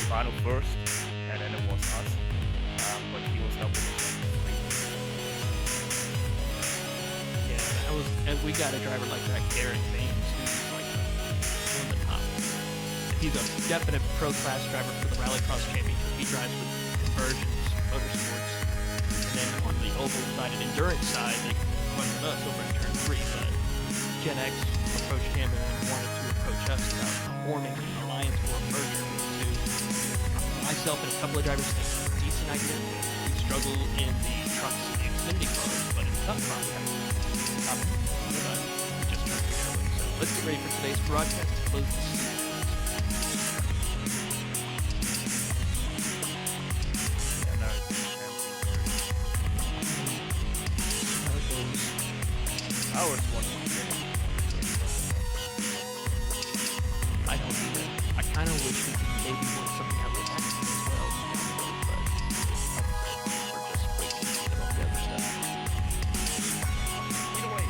final first, and then it was us. But he was helping us. Yeah, that was, and we got a driver like that, Garrett Baines, who's like one of the top. He's a definite pro class driver for the Rallycross Championship. He drives with Conversions Motorsports, and then on the oval side and endurance side, they run with us over in turn 3. But Gen X approached him and wanted to approach us about forming an alliance or a merger with the two. Myself and a couple of drivers think it's a decent idea. We struggle in the trucks and the Xfinity cars, but it's tough process. Just trying to figure out a way. So let's get ready for today's broadcast to close the season. Ours won. I don't either. I kind of wish we could maybe win something out with X as well, but we're just waiting to get all the other stuff. Either way,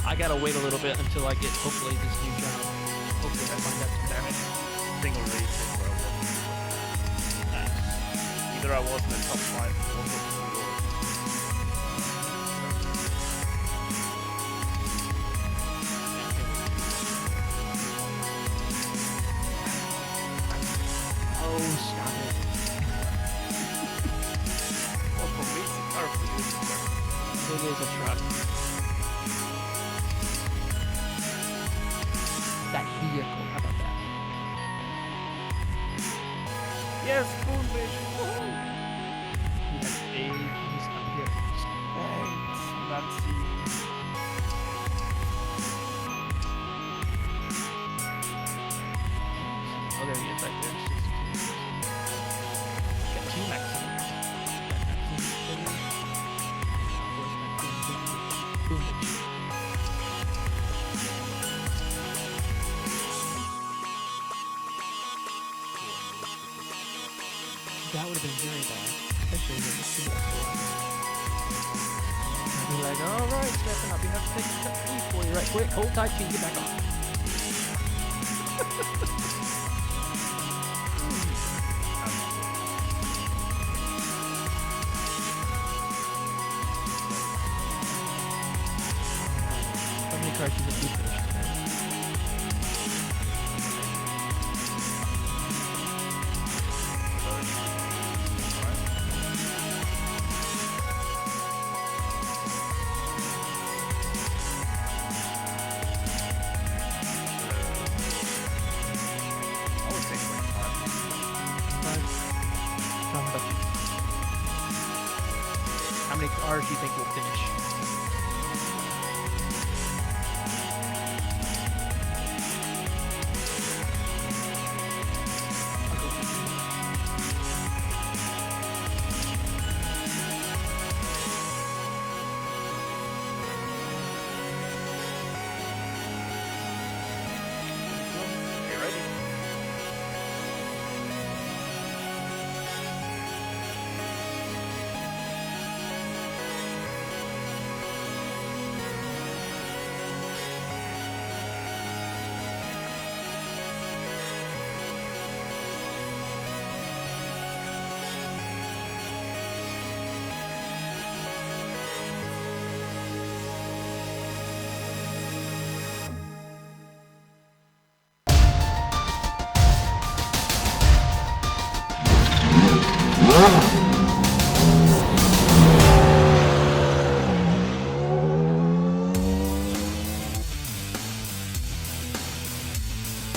I gotta wait a little bit until I get hopefully this new job. Hopefully I find out some damage. single race where I wasn't. Nice. Either I was in the top 5 or top 3 or Stop it. well, for me, it's a car for you. It is a truck. That vehicle, how about that? Yes, boom, bitch. He has big things up here. Thanks, Nazi. Oh, there he is right there. 62. Got 2 Maxims. That would have been very bad, especially when the two I'd be like, alright, Stefan, I'll be have to take a step 3 for you right quick. Hold tight till you get back on. How many cars did you finish today? I would say 25. 5. How about you? How many cars do you think will finish? You ready?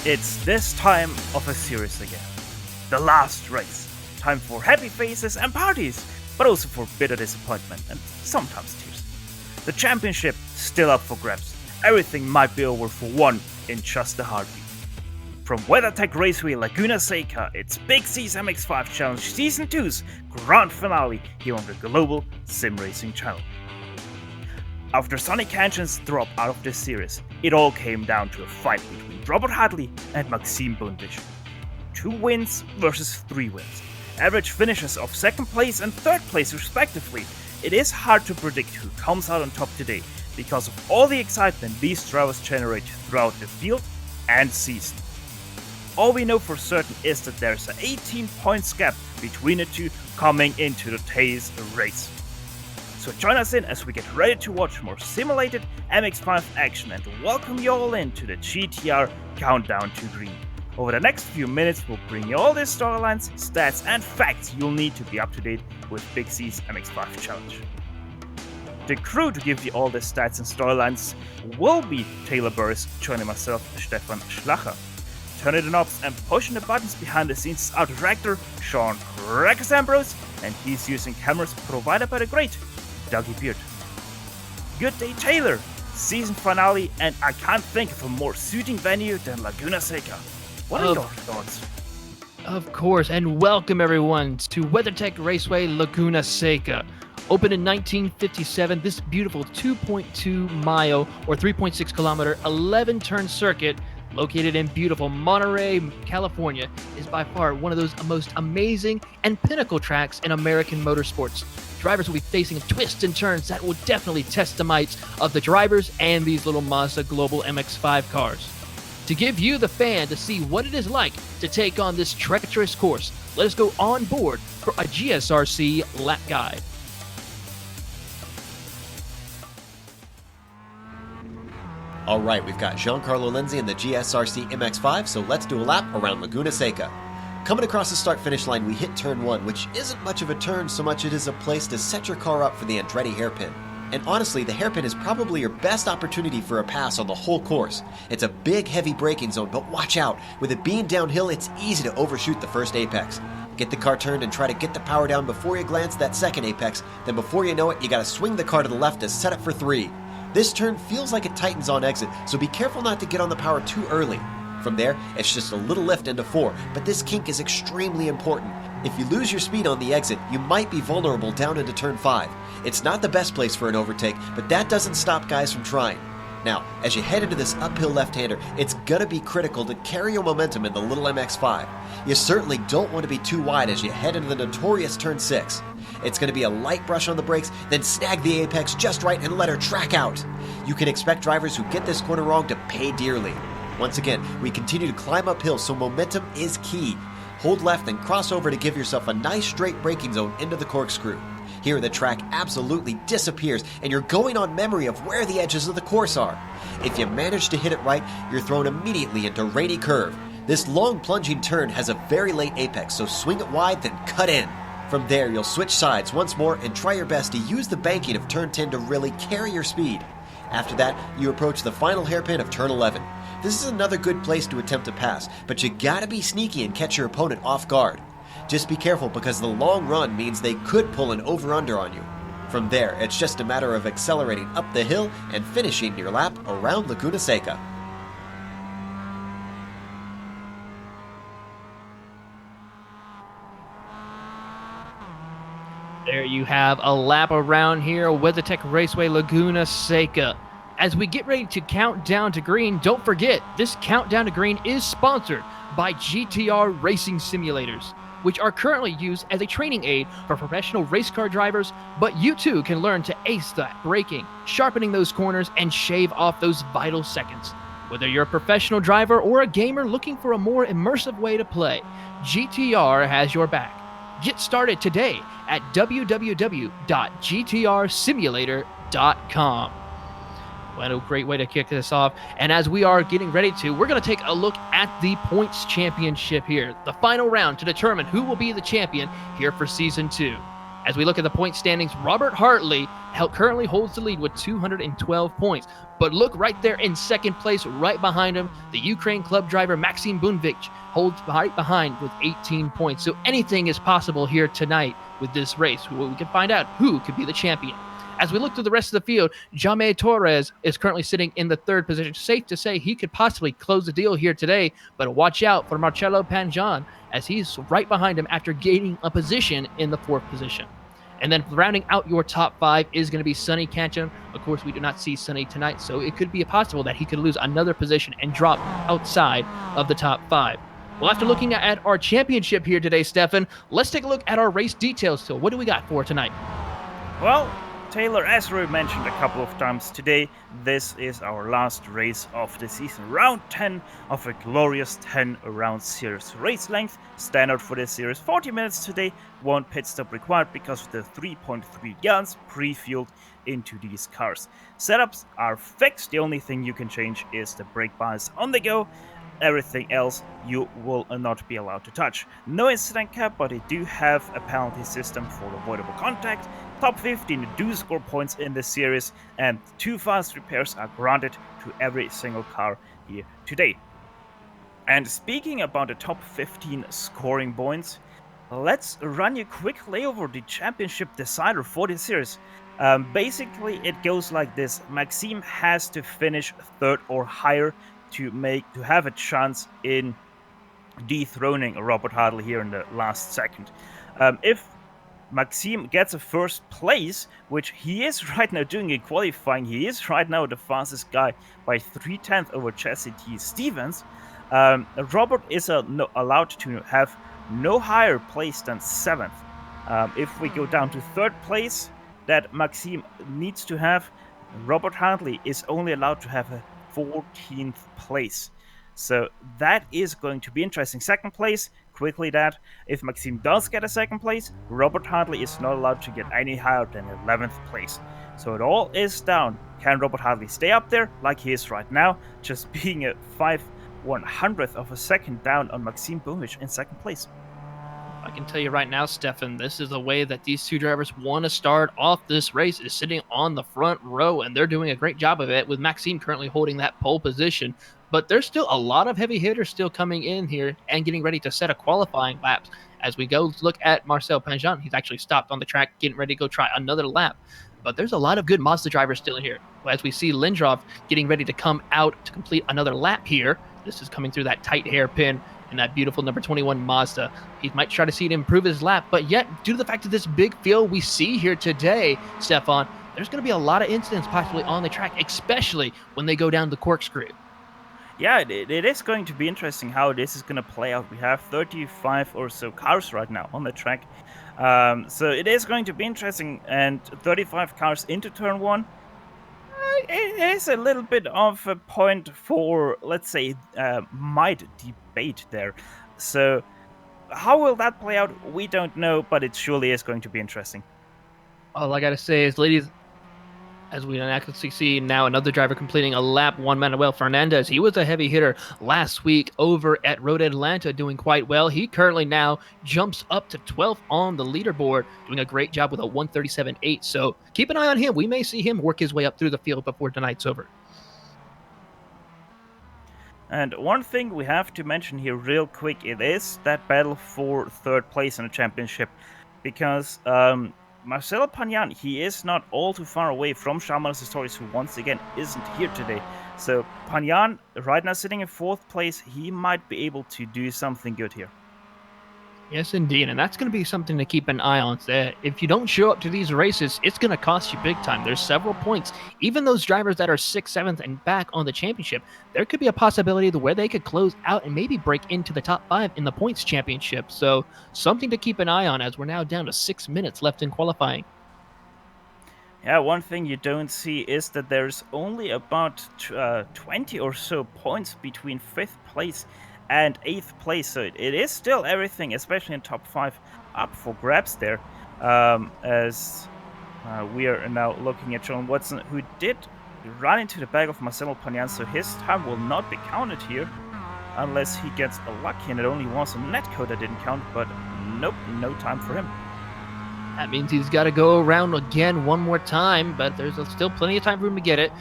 It's this time of a series again. The last race. Time for happy faces and parties, but also for bitter disappointment and sometimes tears. The championship still up for grabs. Everything might be over for one in just a heartbeat. From WeatherTech Raceway Laguna Seca, it's Big C's MX-5 Challenge Season 2's grand finale here on the Global SimRacing channel. After Sonny Kanchan's drop out of this series, it all came down to a fight between Robert Hadley and Maxime Bonvision. 2 wins versus 3 wins. Average finishes of 2nd place and 3rd place respectively. It is hard to predict who comes out on top today because of all the excitement these drivers generate throughout the field and season. All we know for certain is that there's an 18 points gap between the two coming into today's race. So join us in as we get ready to watch more simulated MX-5 action and welcome you all into the GTR Countdown to Green. Over the next few minutes, we'll bring you all the storylines, stats, and facts you'll need to be up to date with Big C's MX-5 Challenge. The crew to give you all the stats and storylines will be Taylor Burris, joining myself, Stefan Schlacher. Turning the knobs and pushing the buttons behind the scenes is our director, Sean Reckes Ambrose, and he's using cameras provided by the great Dougie Beard. Good day, Taylor! Season finale, and I can't think of a more suiting venue than Laguna Seca. What are your thoughts? Of course, and welcome everyone to WeatherTech Raceway Laguna Seca. Opened in 1957, this beautiful 2.2 mile or 3.6 kilometer 11-turn circuit located in beautiful Monterey, California, is by far one of those most amazing and pinnacle tracks in American motorsports. Drivers will be facing twists and turns that will definitely test the mights of the drivers and these little Mazda Global MX-5 cars. To give you, the fan, to see what it is like to take on this treacherous course, let us go on board for a GSRC lap guide. All right, we've got Giancarlo Lenzi in the GSRC MX-5, so let's do a lap around Laguna Seca. Coming across the start-finish line, we hit turn 1, which isn't much of a turn so much it is a place to set your car up for the Andretti hairpin. And honestly, the hairpin is probably your best opportunity for a pass on the whole course. It's a big, heavy braking zone, but watch out. With it being downhill, it's easy to overshoot the first apex. Get the car turned and try to get the power down before you glance that second apex. Then before you know it, you gotta swing the car to the left to set up for 3. This turn feels like it tightens on exit, so be careful not to get on the power too early. From there, it's just a little lift into 4, but this kink is extremely important. If you lose your speed on the exit, you might be vulnerable down into turn 5. It's not the best place for an overtake, but that doesn't stop guys from trying. Now, as you head into this uphill left-hander, it's gonna be critical to carry your momentum in the little MX-5. You certainly don't want to be too wide as you head into the notorious turn 6. It's gonna be a light brush on the brakes, then snag the apex just right and let her track out. You can expect drivers who get this corner wrong to pay dearly. Once again, we continue to climb uphill, so momentum is key. Hold left and cross over to give yourself a nice straight braking zone into the corkscrew. Here the track absolutely disappears and you're going on memory of where the edges of the course are. If you manage to hit it right, you're thrown immediately into rainy curve. This long plunging turn has a very late apex, so swing it wide then cut in. From there you'll switch sides once more and try your best to use the banking of turn 10 to really carry your speed. After that, you approach the final hairpin of turn 11. This is another good place to attempt to pass, but you gotta be sneaky and catch your opponent off guard. Just be careful because the long run means they could pull an over-under on you. From there, it's just a matter of accelerating up the hill and finishing your lap around Laguna Seca. There you have a lap around here, WeatherTech Raceway Laguna Seca. As we get ready to count down to green, don't forget, this countdown to green is sponsored by GTR Racing Simulators, which are currently used as a training aid for professional race car drivers, but you too can learn to ace that braking, sharpening those corners, and shave off those vital seconds. Whether you're a professional driver or a gamer looking for a more immersive way to play, GTR has your back. Get started today at www.gtrsimulator.com. What a great way to kick this off. And as we are getting ready to, we're going to take a look at the points championship here. The final round to determine who will be the champion here for Season 2. As we look at the point standings, Robert Hartley currently holds the lead with 212 points. But look right there in second place, right behind him, the Ukraine club driver Maxim Bunvich holds right behind with 18 points. So anything is possible here tonight with this race. We can find out who could be the champion. As we look through the rest of the field, Jaime Torres is currently sitting in the 3rd position. Safe to say he could possibly close the deal here today, but watch out for Marcelo Panjan as he's right behind him after gaining a position in the 4th position. And then rounding out your top 5 is going to be Sonny Canton. Of course, we do not see Sonny tonight, so it could be possible that he could lose another position and drop outside of the top 5. Well, after looking at our championship here today, Stefan, let's take a look at our race details. So what do we got for tonight? Well, Taylor, as Roy mentioned a couple of times today, this is our last race of the season. Round 10 of a glorious 10-round series. Race length, standard for this series, 40 minutes today. 1 pit stop required because of the 3.3 gallons pre-fueled into these cars. Setups are fixed. The only thing you can change is the brake bias on the go. Everything else you will not be allowed to touch. No incident cap, but they do have a penalty system for avoidable contact. Top 15 do score points in this series, and 2 fast repairs are granted to every single car here today. And speaking about the top 15 scoring points, let's run you quickly over the championship decider for this series. Basically, it goes like this: Maxime has to finish third or higher to have a chance in dethroning Robert Hartley here in the last second. If Maxime gets a first place, which he is right now doing in qualifying, he is right now the fastest guy by 3/10 over Jesse T. Stevens. Robert is allowed to have no higher place than 7th. If we go down to 3rd place, that Maxime needs to have, Robert Hartley is only allowed to have a 14th place. So that is going to be interesting. 2nd place, quickly that, if Maxime does get a 2nd place, Robert Hartley is not allowed to get any higher than 11th place. So it all is down. Can Robert Hartley stay up there like he is right now, just being a 5/100th of a second down on Maxime Bumich in 2nd place? I can tell you right now, Stefan, this is the way that these two drivers want to start off this race, is sitting on the front row, and they're doing a great job of it, with Maxime currently holding that pole position. But there's still a lot of heavy hitters still coming in here and getting ready to set a qualifying laps. As we go look at Marcel Panjan, he's actually stopped on the track, getting ready to go try another lap. But there's a lot of good Mazda drivers still in here. As we see Lindroff getting ready to come out to complete another lap here. This is coming through that tight hairpin and that beautiful number 21 Mazda. He might try to see it improve his lap, but yet, due to the fact of this big field we see here today, Stefan, there's going to be a lot of incidents possibly on the track, especially when they go down the corkscrew. Yeah, it is going to be interesting how this is going to play out. We have 35 or so cars right now on the track. So it is going to be interesting, and 35 cars into turn 1. It is a little bit of a point for, let's say, might debate there. So how will that play out? We don't know, but it surely is going to be interesting. All I got to say is, ladies, as we actually see now another driver completing a lap, Juan Manuel Fernandez. He was a heavy hitter last week over at Road Atlanta, doing quite well. He currently now jumps up to 12th on the leaderboard, doing a great job with a 137.8. So keep an eye on him. We may see him work his way up through the field before tonight's over. And one thing we have to mention here real quick, it is that battle for 3rd place in the championship, because Marcelo Pagnan, he is not all too far away from Shaman Stories, who once again isn't here today. So Pagnan, right now sitting in 4th place, he might be able to do something good here. Yes, indeed, and that's going to be something to keep an eye on. If you don't show up to these races, it's going to cost you big time. There's several points. Even those drivers that are 6th, 7th, and back on the championship, there could be a possibility where they could close out and maybe break into the top 5 in the points championship. So something to keep an eye on, as we're now down to 6 minutes left in qualifying. Yeah, one thing you don't see is that there's only about 20 or so points between 5th place and 8th place, so it is still everything, especially in top 5, up for grabs there. As we are now looking at John Watson, who did run into the back of Marcelo Pagnan, so his time will not be counted here unless he gets lucky, and it only was a netcode that didn't count, but nope, no time for him. That means he's got to go around again one more time, but there's still plenty of time for him to get it.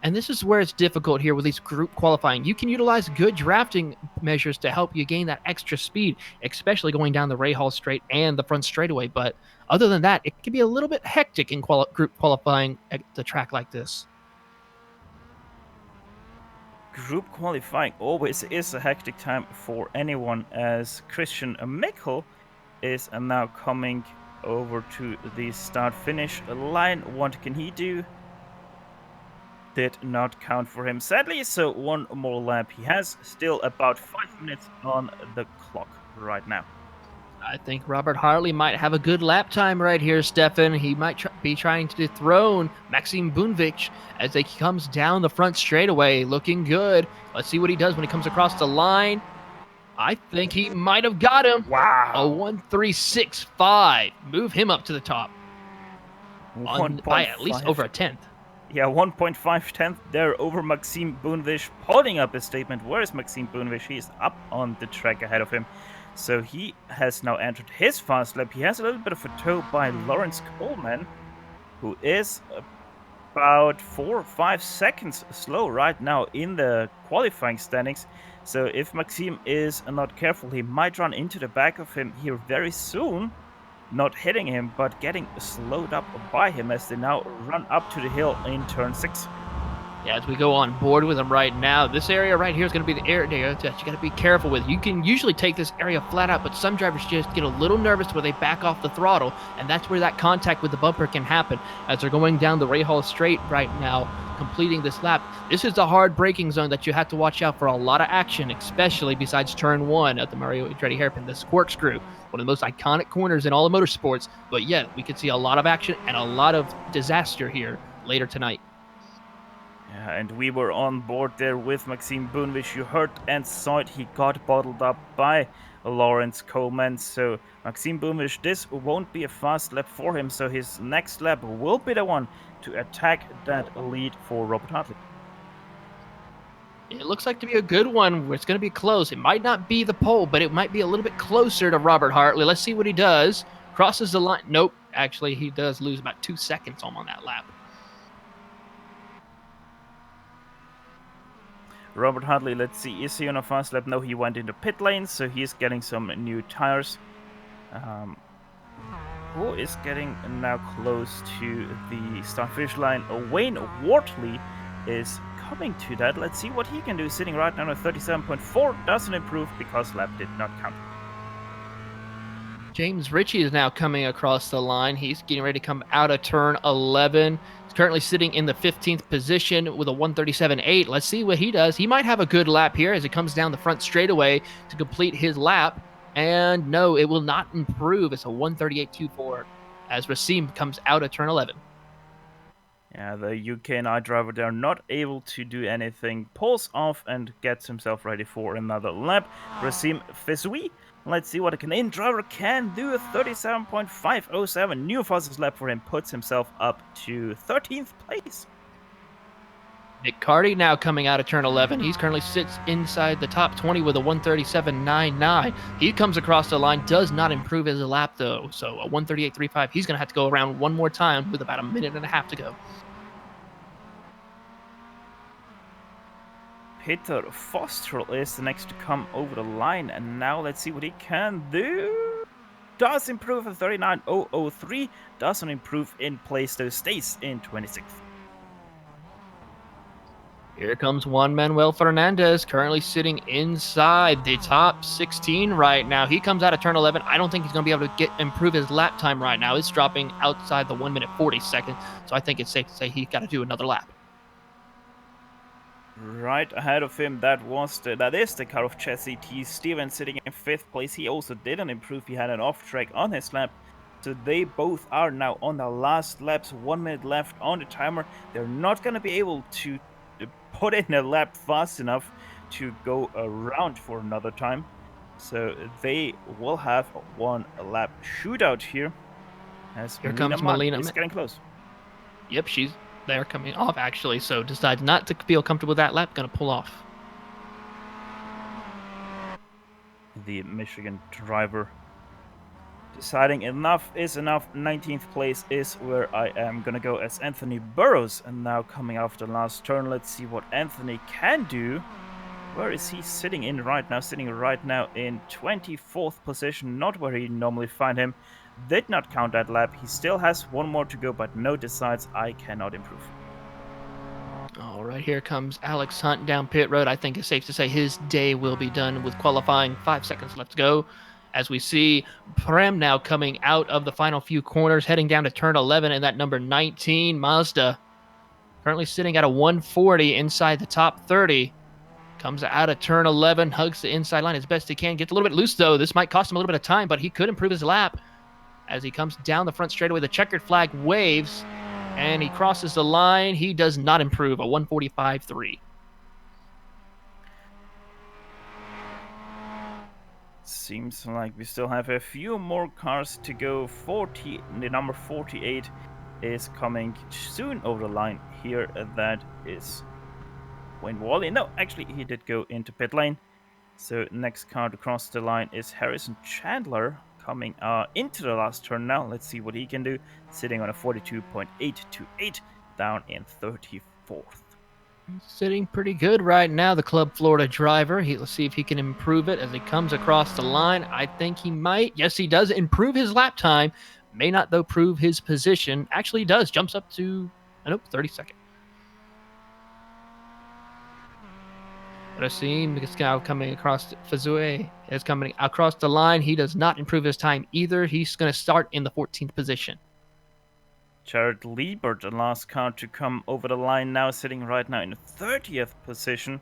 And this is where it's difficult here with these group qualifying. You can utilize good drafting measures to help you gain that extra speed, especially going down the Rahal straight and the front straightaway. But other than that, it can be a little bit hectic in group qualifying at the track like this. Group qualifying always is a hectic time for anyone, as Christian Michel is now coming over to the start-finish line. What can he do? Did not count for him, sadly, so one more lap. He has still about 5 minutes on the clock right now. I think Robert Hartley might have a good lap time right here, Stefan. He might be trying to dethrone Maxime Bunvich as he comes down the front straightaway, looking good. Let's see what he does when he comes across the line. I think he might have got him. A Wow. 1.365. Move him up to the top by at least 1.5. over a tenth. Yeah, 1.5 tenth there over Maxime Bunvich, holding up his statement. Where is Maxime Bunvich? He is up on the track ahead of him. So he has now entered his fast lap. He has a little bit of a tow by Lawrence Coleman, who is about 4 or 5 seconds slow right now in the qualifying standings. So if Maxime is not careful, he might run into the back of him here very soon. Not hitting him, but getting slowed up by him as they now run up to the hill in turn 6. Yeah, as we go on board with him right now, this area right here is going to be the area that you got to be careful with. You can usually take this area flat out, but some drivers just get a little nervous where they back off the throttle, and that's where that contact with the bumper can happen. As they're going down the Rahal Straight right now, completing this lap, this is a hard braking zone that you have to watch out for a lot of action, especially besides turn 1 at the Mario Andretti hairpin, this corkscrew, one of the most iconic corners in all of motorsports. But yet, we could see a lot of action and a lot of disaster here later tonight. Yeah, and we were on board there with Maxime Bunvich. You heard and saw it. He got bottled up by Lawrence Coleman. So Maxime Bunvich, this won't be a fast lap for him. So his next lap will be the one to attack that lead for Robert Hartley. It looks like to be a good one. It's going to be close. It might not be the pole, but it might be a little bit closer to Robert Hartley. Let's see what he does. Crosses the line. Nope. Actually, he does lose about 2 seconds on that lap. Robert Hartley, let's see, is he on a fast lap? No, he went into pit lane, so he's getting some new tires. Who is getting now close to the start-finish line? Wayne Wortley is coming to that. Let's see what he can do. Sitting right now at 37.4, doesn't improve because lap did not count. James Ritchie is now coming across the line. He's getting ready to come out of turn 11. He's currently sitting in the 15th position with a 137.8. Let's see what he does. He might have a good lap here as he comes down the front straightaway to complete his lap. And no, it will not improve. It's a 138.24 as Racine comes out of turn 11. Yeah, the UK&I driver there not able to do anything. Pulls off and gets himself ready for another lap. Racine Fisui. Let's see what a Canadian driver can do. A 37.507. New fastest lap for him. Puts himself up to 13th place. Nick Carty now coming out of turn 11. He currently sits inside the top 20 with a 137.99. He comes across the line, does not improve his lap though. So a 138.35. He's going to have to go around one more time with about a minute and a half to go. Peter Foster is the next to come over the line, and now let's see what he can do. Does improve at 39.003. Doesn't improve in place though. Stays in 26th. Here comes Juan Manuel Fernandez, currently sitting inside the top 16 right now. He comes out of turn 11. I don't think he's going to be able to improve his lap time right now. It's dropping outside the 1 minute 40 seconds, so I think it's safe to say he's got to do another lap. Right ahead of him, that is the car of Jesse T. Stevens sitting in 5th place. He also didn't improve. He had an off track on his lap. So they both are now on the last laps. 1 minute left on the timer. They're not going to be able to put in a lap fast enough to go around for another time. So they will have one lap shootout here. As here comes Melina. Is getting close. Yep, she's there coming off actually. So decides not to feel comfortable with that lap. Going to pull off. The Michigan driver deciding enough is enough. 19th place is where I am gonna go as Anthony Burrows, and now coming off the last turn. Let's see what Anthony can do. Where is he sitting in right now? Sitting right now in 24th position, not where he normally find him. Did not count that lap. He still has one more to go, but no, decides I cannot improve. All right, here comes Alex Hunt down pit road. I think it's safe to say his day will be done with qualifying. 5 seconds left to go. As we see Prem now coming out of the final few corners, heading down to turn 11, and that number 19 Mazda currently sitting at a 140 inside the top 30. Comes out of turn 11, hugs the inside line as best he can. Gets a little bit loose, though. This might cost him a little bit of time, but he could improve his lap. As he comes down the front straightaway, the checkered flag waves, and he crosses the line. He does not improve, a 145.3. Seems like we still have a few more cars to go. The number 48 is coming soon over the line here. That is Wayne Wally. No, actually, he did go into pit lane. So next car to cross the line is Harrison Chandler coming into the last turn now. Let's see what he can do. Sitting on a 42.828, down in 34th. Sitting pretty good right now, the Club Florida driver. Let's see if he can improve it as he comes across the line. I think he might. Yes, he does improve his lap time. May not, though, prove his position. Actually, he does. Jumps up to, 32nd. Racine is now coming across. Fazue is coming across the line. He does not improve his time either. He's going to start in the 14th position. Jared Liebert, the last car to come over the line now, sitting right now in the 30th position,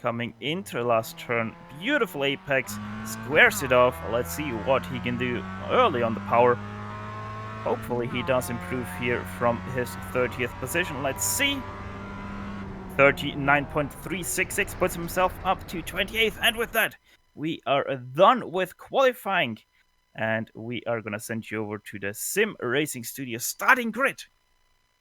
coming into the last turn. Beautiful apex, squares it off. Let's see what he can do early on the power. Hopefully he does improve here from his 30th position. Let's see. 39.366 puts himself up to 28th, and with that, we are done with qualifying. And we are going to send you over to the SimRacing Studio starting grid.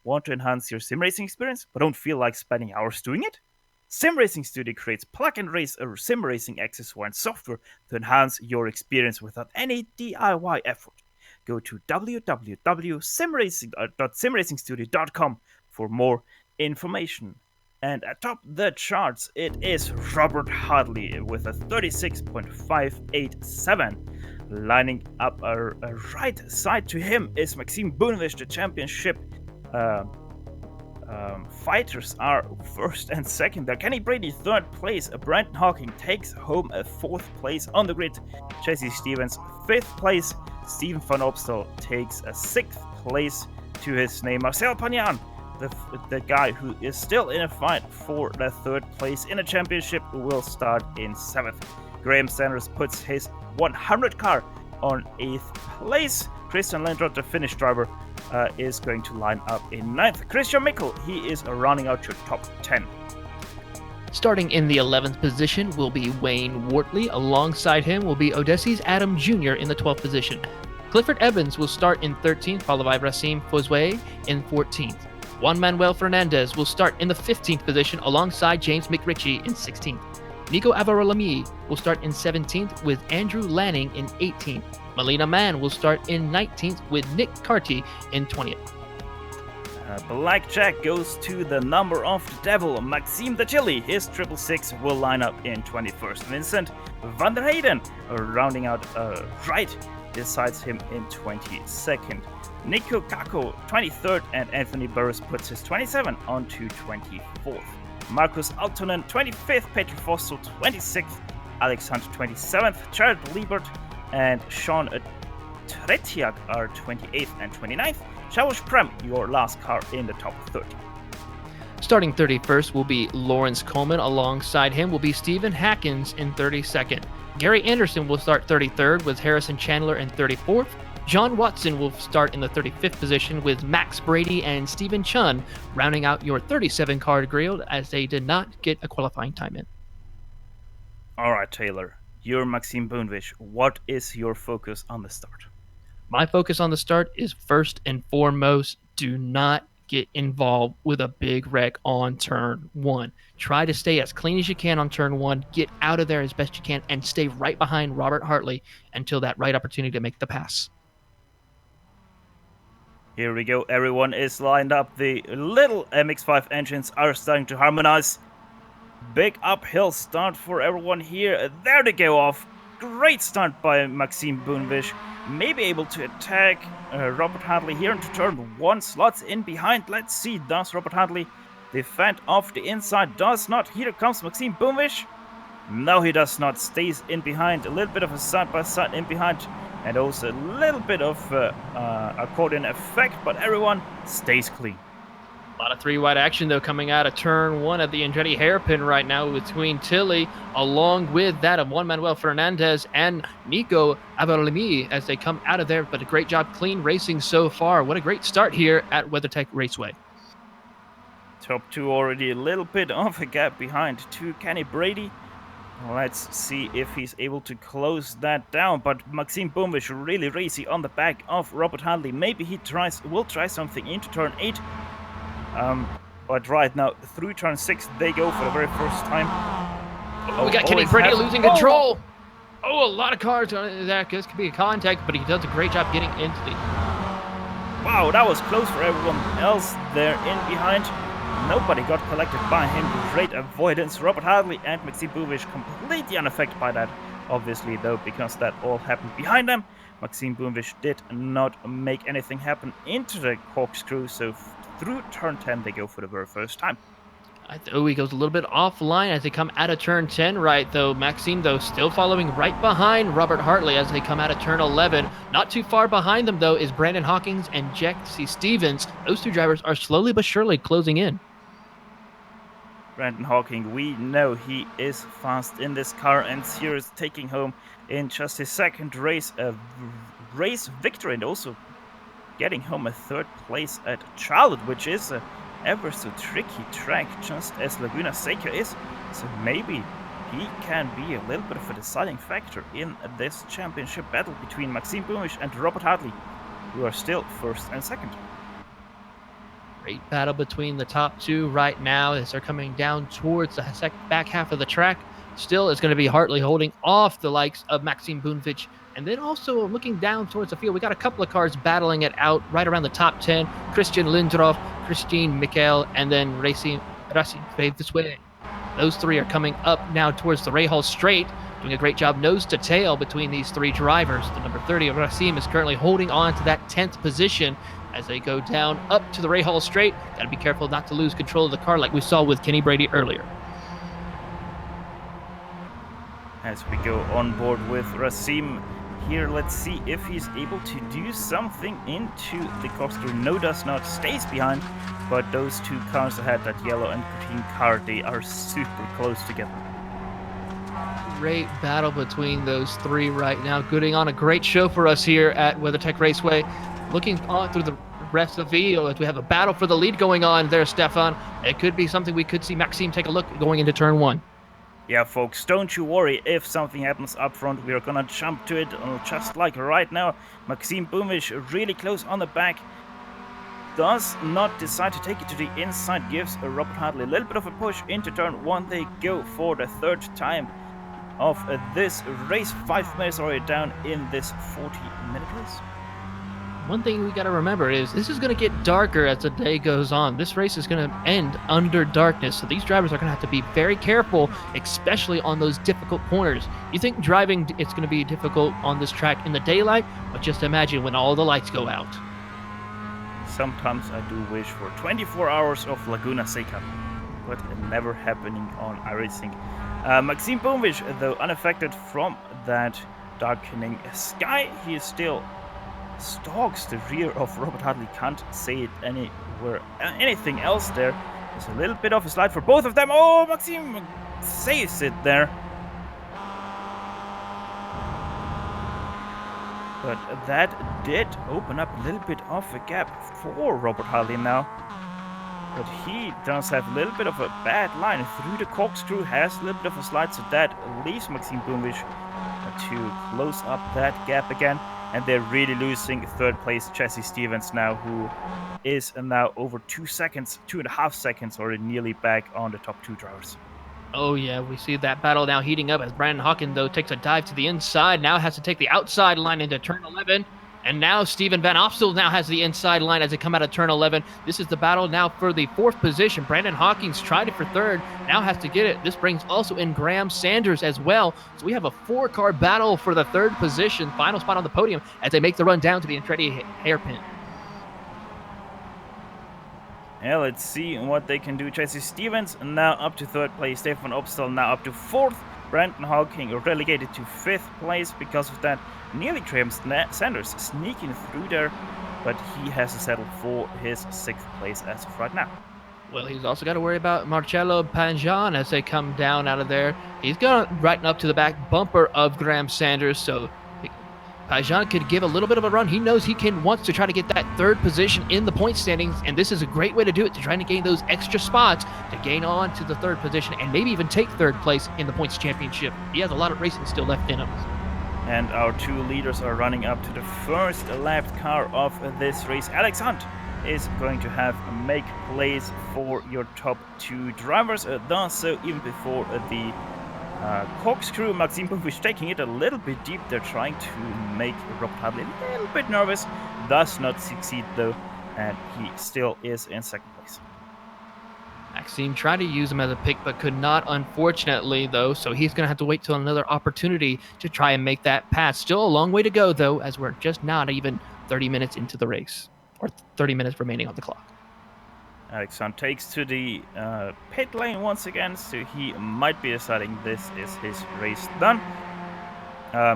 Want to enhance your SimRacing experience, but don't feel like spending hours doing it? SimRacing Studio creates plug-and-race SimRacing accessoire and software to enhance your experience without any DIY effort. Go to www.simracingstudio.com for more information. And atop the charts, it is Robert Hartley with a 36.587. Lining up a right side to him is Maxime Boonvich. The championship fighters are first and second there. Kenny Brady, third place. Brandon Hawking takes home a fourth place on the grid. Jesse Stevens, fifth place. Stephen Van Opstal takes a sixth place to his name. Marcel Pagnan, the guy who is still in a fight for the third place in a championship, will start in seventh. Graham Sanders puts his 100 car on 8th place. Christian Lindroth, the Finnish driver, is going to line up in 9th. Christian Mickel, he is rounding out your top 10. Starting in the 11th position will be Wayne Wortley. Alongside him will be Odessi's Adam Jr. in the 12th position. Clifford Evans will start in 13th, followed by Racine Fosway in 14th. Juan Manuel Fernandez will start in the 15th position alongside James McRitchie in 16th. Nico Avarolami will start in 17th with Andrew Lanning in 18th. Melina Mann will start in 19th with Nick Carty in 20th. Blackjack goes to the number of the devil, Maxime the Chili. His 666 will line up in 21st. Vincent van der Heyden, rounding out right, decides him in 22nd. Nico Kako, 23rd, and Anthony Burris puts his 27 onto 24th. Marcus Altonen, 25th, Petr Fossel, 26th, Alex Hunt, 27th, Jared Liebert and Sean Tretiak are 28th and 29th. Shawish Prem, your last car in the top 30. Starting 31st will be Lawrence Coleman. Alongside him will be Stephen Hackins in 32nd. Gary Anderson will start 33rd with Harrison Chandler in 34th. John Watson will start in the 35th position with Max Brady and Stephen Chun rounding out your 37-car grid as they did not get a qualifying time in. All right, Taylor, you're Maxime Boonvich. What is your focus on the start? My focus on the start is first and foremost, do not get involved with a big wreck on turn 1. Try to stay as clean as you can on turn 1, get out of there as best you can, and stay right behind Robert Hartley until that right opportunity to make the pass. Here we go, everyone is lined up. The little MX-5 engines are starting to harmonize. Big uphill start for everyone here. There they go off. Great start by Maxime Boonvich. Maybe able to attack Robert Hartley here into turn 1. Slots in behind. Let's see, does Robert Hartley defend off the inside? Does not. Here comes Maxime Boonvich. No, he does not. Stays in behind. A little bit of a side-by-side in behind. And also a little bit of accordion effect, but everyone stays clean. A lot of three-wide action, though, coming out of turn one at the Andretti hairpin right now between Tilly, along with that of Juan Manuel Fernandez and Nico Avarlimi as they come out of there. But a great job, clean racing so far. What a great start here at WeatherTech Raceway. Top two already a little bit of a gap behind to Kenny Brady. Let's see if he's able to close that down. But Maxime Bumvish really racy on the back of Robert Handley. Maybe he will try something into turn 8. But right now, through turn 6, they go for the very first time. We got Kenny Brady losing control. Oh, a lot of cars on that. This could be a contact, but he does a great job getting into the... Wow, that was close for everyone else there in behind. Nobody got collected by him. Great avoidance. Robert Hadley and Maxime Bumvish completely unaffected by that. Obviously, though, because that all happened behind them. Maxime Bumvish did not make anything happen into the corkscrew, so through turn 10 they go for the very first time. Oh, he goes a little bit offline as they come out of turn 10 right, though. Maxime, though, still following right behind Robert Hartley as they come out of turn 11. Not too far behind them, though, is Brandon Hawkins and Jesse Stevens. Those two drivers are slowly but surely closing in. Brandon Hawking, we know he is fast in this car, and here is taking home in just his second race a race victory, and also getting home a third place at Charlotte, which is a ever so tricky track, just as Laguna Seca is. So maybe he can be a little bit of a deciding factor in this championship battle between Maxime Bumvish and Robert Hartley, who are still first and second. Great battle between the top two right now as they're coming down towards the back half of the track. Still, it's going to be Hartley holding off the likes of Maxime Bumvish. And then also looking down towards the field, we got a couple of cars battling it out right around the top 10. Christian Lindroff, Christine Michael, and then Racing this way. Those three are coming up now towards the Rahal Straight, doing a great job nose to tail between these three drivers. The number 30 of Racim is currently holding on to that 10th position as they go down up to the Rahal Straight. Got to be careful not to lose control of the car like we saw with Kenny Brady earlier. As we go on board with Racim here, let's see if he's able to do something into the corkscrew. No, does not, stays behind, but those two cars ahead, that yellow and green car, they are super close together. Great battle between those three right now. Putting on a great show for us here at WeatherTech Raceway. Looking on through the rest of the video as we have a battle for the lead going on there, Stefan. It could be something we could see Maxime take a look going into turn 1. Yeah, folks, don't you worry if something happens up front. We're gonna jump to it just like right now. Maxime Bumvish really close on the back. Does not decide to take it to the inside. Gives Robert Hartley a little bit of a push into turn 1. They go for the third time of this race. 5 minutes already down in this 40-minute race. One thing we got to remember is this is going to get darker as the day goes on. This race is going to end under darkness, so these drivers are going to have to be very careful, especially on those difficult corners. You think driving it's going to be difficult on this track in the daylight, but just imagine when all the lights go out. Sometimes I do wish for 24 hours of Laguna Seca, but never happening on iRacing. Maxime Bumvish, though unaffected from that darkening sky, he is still stalks the rear of Robert Hartley. Can't say it anything else there. There's a little bit of a slide for both of them. Oh, Maxime saves it there. But that did open up a little bit of a gap for Robert Hartley now. But he does have a little bit of a bad line through the corkscrew, has a little bit of a slide, so that leaves Maxime Bumvish to close up that gap again. And they're really losing third place Jesse Stevens now, who is now over 2.5 seconds, or nearly back on the top two drivers. Oh yeah, we see that battle now heating up as Brandon Hawkins, though, takes a dive to the inside. Now has to take the outside line into turn 11. And now Steven Van Opstel now has the inside line as they come out of turn 11. This is the battle now for the 4th position. Brandon Hawkins tried it for 3rd, now has to get it. This brings also in Graham Sanders as well. So we have a 4-car battle for the 3rd position, final spot on the podium as they make the run down to the Andretti hairpin. Yeah, let's see what they can do. Jesse Stevens now up to 3rd place. Stefan Opstel now up to 4th. Brandon Hawking relegated to 5th place because of that. Nearly Graham Sanders sneaking through there, but he has to settle for his 6th place as of right now. Well, he's also got to worry about Marcello Panjan as they come down out of there. He's going right up to the back bumper of Graham Sanders, so Panjan could give a little bit of a run. He knows he wants to try to get that third position in the point standings, and this is a great way to do it, to try to gain those extra spots to gain on to the third position and maybe even take third place in the points championship. He has a lot of racing still left in him. And our two leaders are running up to the first lap car of this race. Alex Hunt is going to have make place for your top two drivers. Thus, so even before the corkscrew, Maxime Bouvish taking it a little bit deep. They're trying to make Robert Hadley a little bit nervous. Does not succeed though, and he still is in second place. Maxime tried to use him as a pick, but could not, unfortunately, though, so he's going to have to wait till another opportunity to try and make that pass. Still a long way to go, though, as we're just not even 30 minutes into the race, or 30 minutes remaining on the clock. Alex Hunt takes to the pit lane once again, so he might be deciding this is his race done.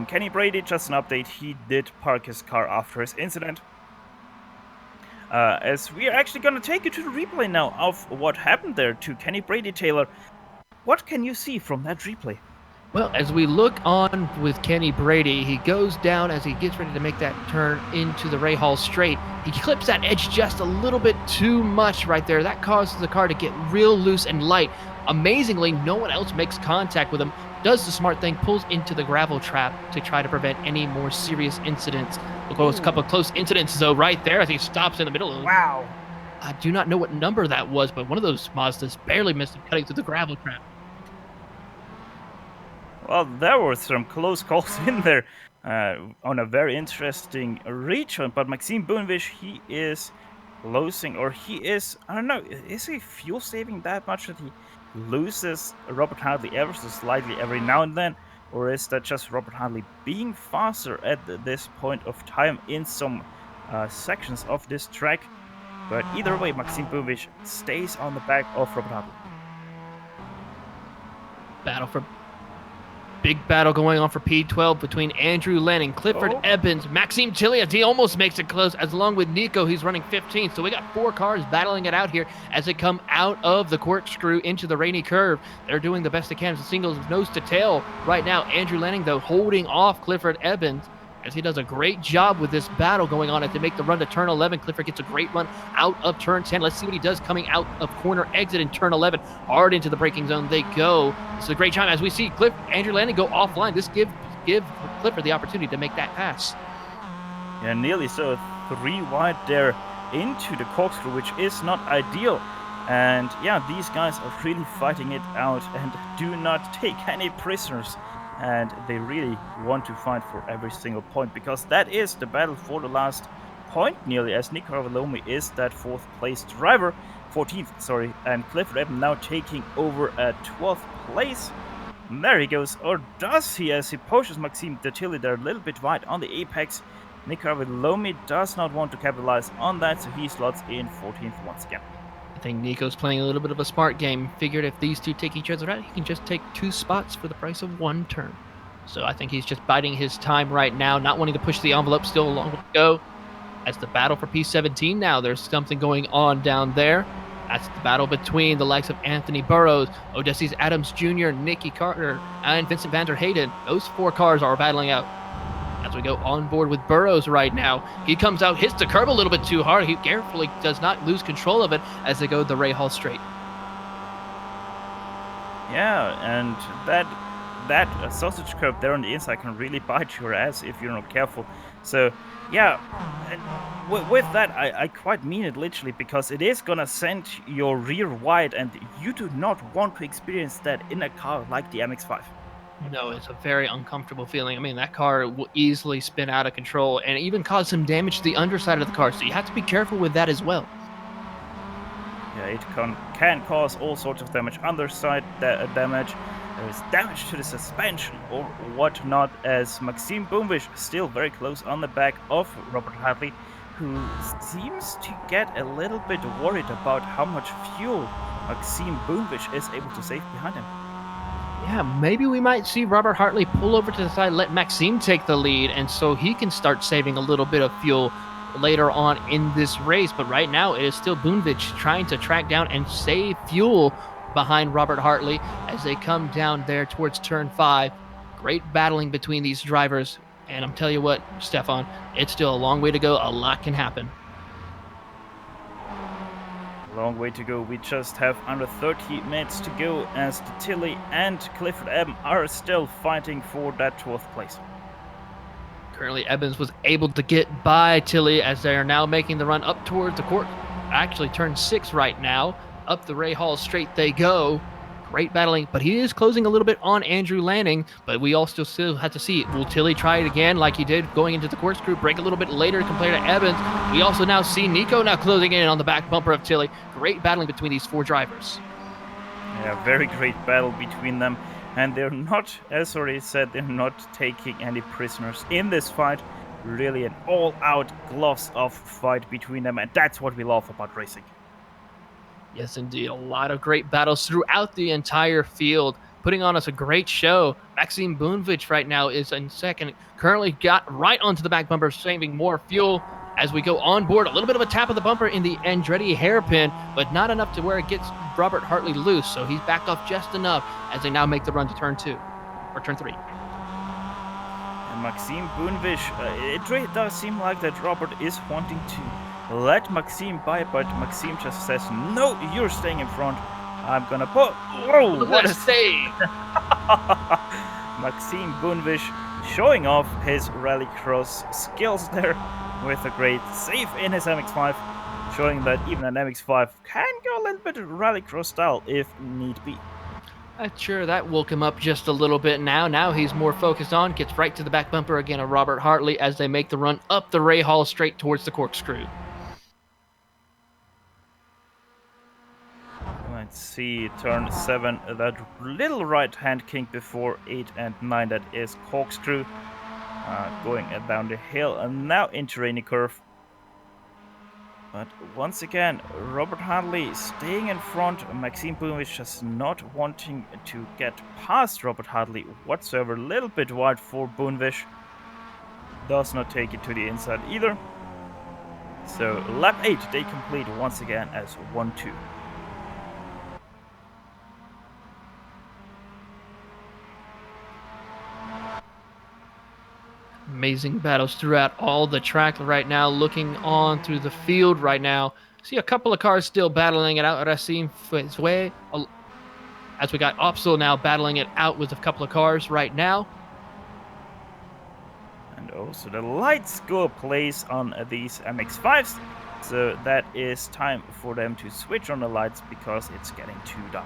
Kenny Brady, just an update, he did park his car after his incident. As we are actually going to take you to the replay now of what happened there to Kenny Brady. Taylor, what can you see from that replay? Well, as we look on with Kenny Brady, he goes down as he gets ready to make that turn into the Ray Hall straight. He clips that edge just a little bit too much right there. That causes the car to get real loose and light. Amazingly, no one else makes contact with him, does the smart thing, pulls into the gravel trap to try to prevent any more serious incidents. We'll go with a couple of close incidents, though, right there as he stops in the middle. Wow. I do not know what number that was, but one of those Mazdas barely missed him cutting through the gravel trap. Well, there were some close calls in there on a very interesting return, but Maxime Bouvish, he is losing, or he is, I don't know, is he fuel saving that much that he loses Robert Hadley ever so slightly every now and then, or is that just Robert Hadley being faster at this point of time in some sections of this track? But either way, Maxime Bouvish stays on the back of Robert Hadley. Big battle going on for P12 between Andrew Lanning, Clifford Evans, Maxime Tilliard. He almost makes it close, as along with Nico, he's running 15th. So we got four cars battling it out here as they come out of the corkscrew into the rainy curve. They're doing the best they can as a singles nose to tail right now. Andrew Lanning, though, holding off Clifford Evans, as he does a great job with this battle going on as they make the run to turn 11. Clifford gets a great run out of turn 10. Let's see what he does coming out of corner exit in turn 11. Hard into the braking zone they go. This is a great time as we see Andrew Lanning go offline. This give Clifford the opportunity to make that pass. Yeah, nearly so. 3 wide there into the corkscrew, which is not ideal. And yeah, these guys are really fighting it out and do not take any prisoners. And they really want to fight for every single point, because that is the battle for the last point, nearly, as Nico Avalomi is that 4th place driver, 14th, sorry, and Clifford Evans now taking over at 12th place. And there he goes, or does he, as he pushes Maxime Tilliard there a little bit wide on the apex. Nico Avalomi does not want to capitalize on that, so he slots in 14th once again. I think Nico's playing a little bit of a smart game. Figured if these two take each other out, he can just take 2 spots for the price of 1 turn. So I think he's just biding his time right now, not wanting to push the envelope, still a long way to go. As the battle for P17 now, there's something going on down there. That's the battle between the likes of Anthony Burrows, Odysseus Adams Jr., Nicky Carter, and Vincent van der Hayden. Those 4 cars are battling out. As we go on board with Burrows right now, he comes out, hits the curb a little bit too hard. He carefully does not lose control of it as they go the Ray Hall straight. Yeah, and that sausage curb there on the inside can really bite your ass if you're not careful. So yeah, and with that, I quite mean it literally, because it is gonna send your rear wide, and you do not want to experience that in a car like the MX-5. No, it's a very uncomfortable feeling. I mean, that car will easily spin out of control and even cause some damage to the underside of the car, so you have to be careful with that as well. Yeah, it can cause all sorts of damage, underside damage. There is damage to the suspension or whatnot, as Maxime Bouvish still very close on the back of Robert Hadley, who seems to get a little bit worried about how much fuel Maxime Bouvish is able to save behind him. Yeah, maybe we might see Robert Hartley pull over to the side, let Maxime take the lead, and so he can start saving a little bit of fuel. later on in this race. But right now, it is still Boonvich trying to track down and save fuel behind Robert Hartley as they come down there towards turn 5. Great battling between these drivers. And I'm telling you what, Stefan, it's still a long way to go. A lot can happen. Long way to go. We just have under 30 minutes to go as Tilly and Clifford M are still fighting for that 12th place. Currently, Evans was able to get by Tilly as they are now making the run up towards the court. Actually, turn 6 right now. Up the Ray Hall straight they go. Great battling, but he is closing a little bit on Andrew Lanning, but we also still have to see, will Tilly try it again like he did going into the corkscrew, break a little bit later compared to Evans? We also now see Nico now closing in on the back bumper of Tilly. Great battling between these 4 drivers. Yeah, very great battle between them, and they're not, as already said, they're not taking any prisoners in this fight. Really an all-out gloves-off fight between them, and that's what we love about racing. Yes, indeed. A lot of great battles throughout the entire field, putting on us a great show. Maxime Boonvich right now is in second. Currently got right onto the back bumper, saving more fuel as we go on board. A little bit of a tap of the bumper in the Andretti hairpin, but not enough to where it gets Robert Hartley loose. So he's backed off just enough as they now make the run to turn 2, or turn 3. And Maxime Boonvich, it really does seem like that Robert is wanting to let Maxime by, but Maxime just says, no, you're staying in front. I'm gonna put... Whoa, what a save! Maxime Boonvich showing off his rallycross skills there with a great save in his MX-5, showing that even an MX-5 can go a little bit of rallycross style if need be. Sure, that woke him up just a little bit now. Now he's more focused on, gets right to the back bumper again of Robert Hartley as they make the run up the Ray Hall straight towards the corkscrew. Let's see, turn 7, that little right-hand kink before 8 and 9, that is corkscrew. Going down the hill and now into rainy curve. But once again, Robert Hartley staying in front. Maxime Boonvich just not wanting to get past Robert Hartley whatsoever. A little bit wide for Boonvich. Does not take it to the inside either. So lap 8, they complete once again as 1-2. Amazing battles throughout all the track right now. Looking on through the field right now. See a couple of cars still battling it out. Raceway, as we got Opsal now battling it out with a couple of cars right now. And also the lights go ablaze on these MX-5s. So that is time for them to switch on the lights because it's getting too dark.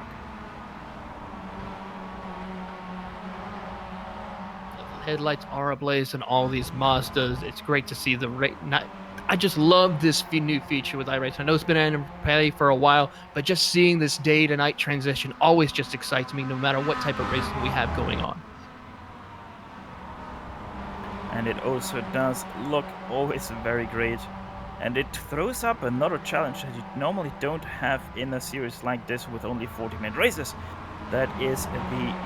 Headlights are ablaze in all these Mazdas. It's great to see I just love this new feature with iRacing. I know it's been in play for a while, but just seeing this day to night transition always just excites me no matter what type of racing we have going on. And it also does look always very great. And it throws up another challenge that you normally don't have in a series like this with only 40-minute races. That is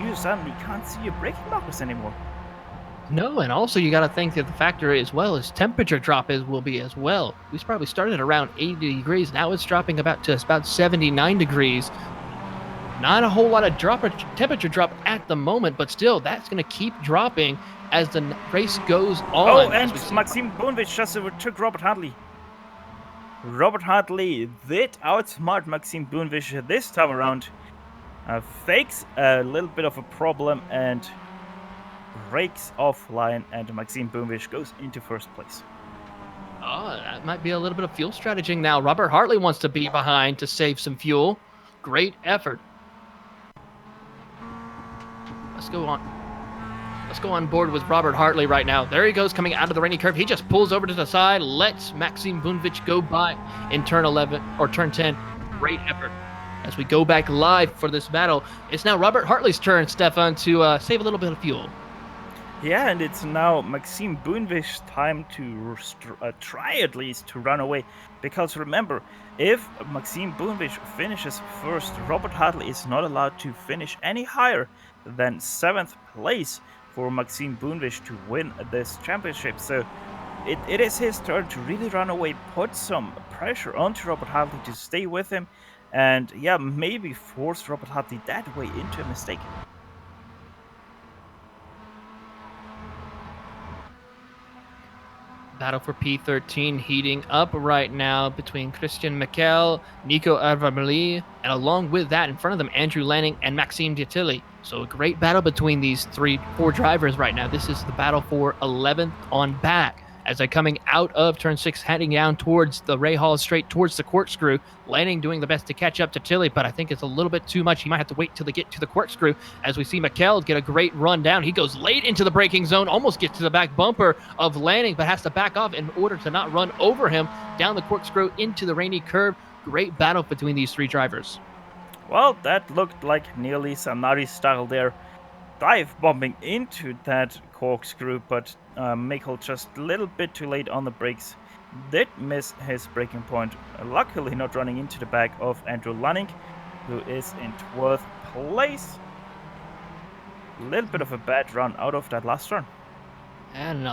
you suddenly can't see your braking markers anymore. No, and also you got to think that the factor as well as temperature drop will be as well. We probably started around 80 degrees. Now it's dropping about 79 degrees. Not a whole lot of temperature drop at the moment, but still that's going to keep dropping as the race goes on. Oh, and Maxime Boonvich just overtook Robert Hartley. Robert Hartley did outsmart Maxime Boonvich this time around. Fakes a little bit of a problem and breaks offline, and Maxime Boonvich goes into first place. Oh, that might be a little bit of fuel strategy now. Robert Hartley wants to be behind to save some fuel. Great effort. Let's go on board with Robert Hartley right now. There he goes coming out of the rainy curve. He just pulls over to the side, lets Maxime Boonvich go by in turn 11 or turn 10. Great effort. As we go back live for this battle, it's now Robert Hartley's turn, Stefan, to save a little bit of fuel. Yeah, and it's now Maxime Boonvich's time to try at least to run away. Because remember, if Maxime Boonvich finishes first, Robert Hartley is not allowed to finish any higher than 7th place for Maxime Boonvich to win this championship. So it is his turn to really run away, put some pressure onto Robert Hartley to stay with him, and yeah, maybe force Robert Hartley that way into a mistake. Battle for P13 heating up right now between Christian Mikel, Nico Arvameli, and along with that in front of them, Andrew Lanning and Maxime Detilly. So a great battle between these four drivers right now. This is the battle for 11th on back. As they're coming out of turn 6, heading down towards the Ray Hall straight towards the corkscrew. Lanning doing the best to catch up to Tilly, but I think it's a little bit too much. He might have to wait till they get to the corkscrew. As we see Mikel get a great run down. He goes late into the braking zone, almost gets to the back bumper of Lanning, but has to back off in order to not run over him down the corkscrew into the rainy curve. Great battle between these three drivers. Well, that looked like nearly Sanari style there. Dive bombing into that corkscrew, but Mikel just a little bit too late on the brakes. Did miss his braking point. Luckily not running into the back of Andrew Lanning, who is in 12th place. A little bit of a bad run out of that last turn. And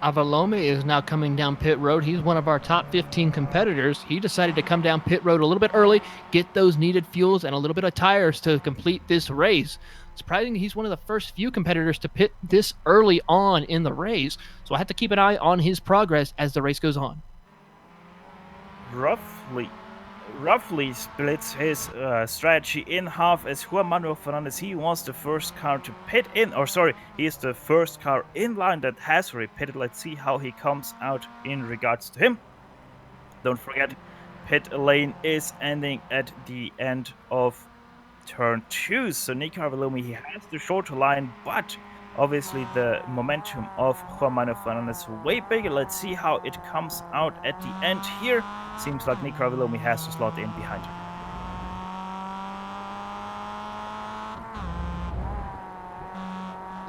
Avalome is now coming down pit road. He's one of our top 15 competitors. He decided to come down pit road a little bit early, get those needed fuels and a little bit of tires to complete this race. Surprisingly, he's one of the first few competitors to pit this early on in the race, so I have to keep an eye on his progress as the race goes on. Roughly splits his strategy in half as Juan Manuel Fernandez, he was the first car to pit in, he is the first car in line that has already pitted. Let's see how he comes out in regards to him. Don't forget, pit lane is ending at the end of turn 2, so Nico Arvalomi, he has the shorter line, but obviously the momentum of Juan Manuel Fernandez is way bigger. Let's see how it comes out at the end here. Seems like Nico Arvalomi has to slot in behind him.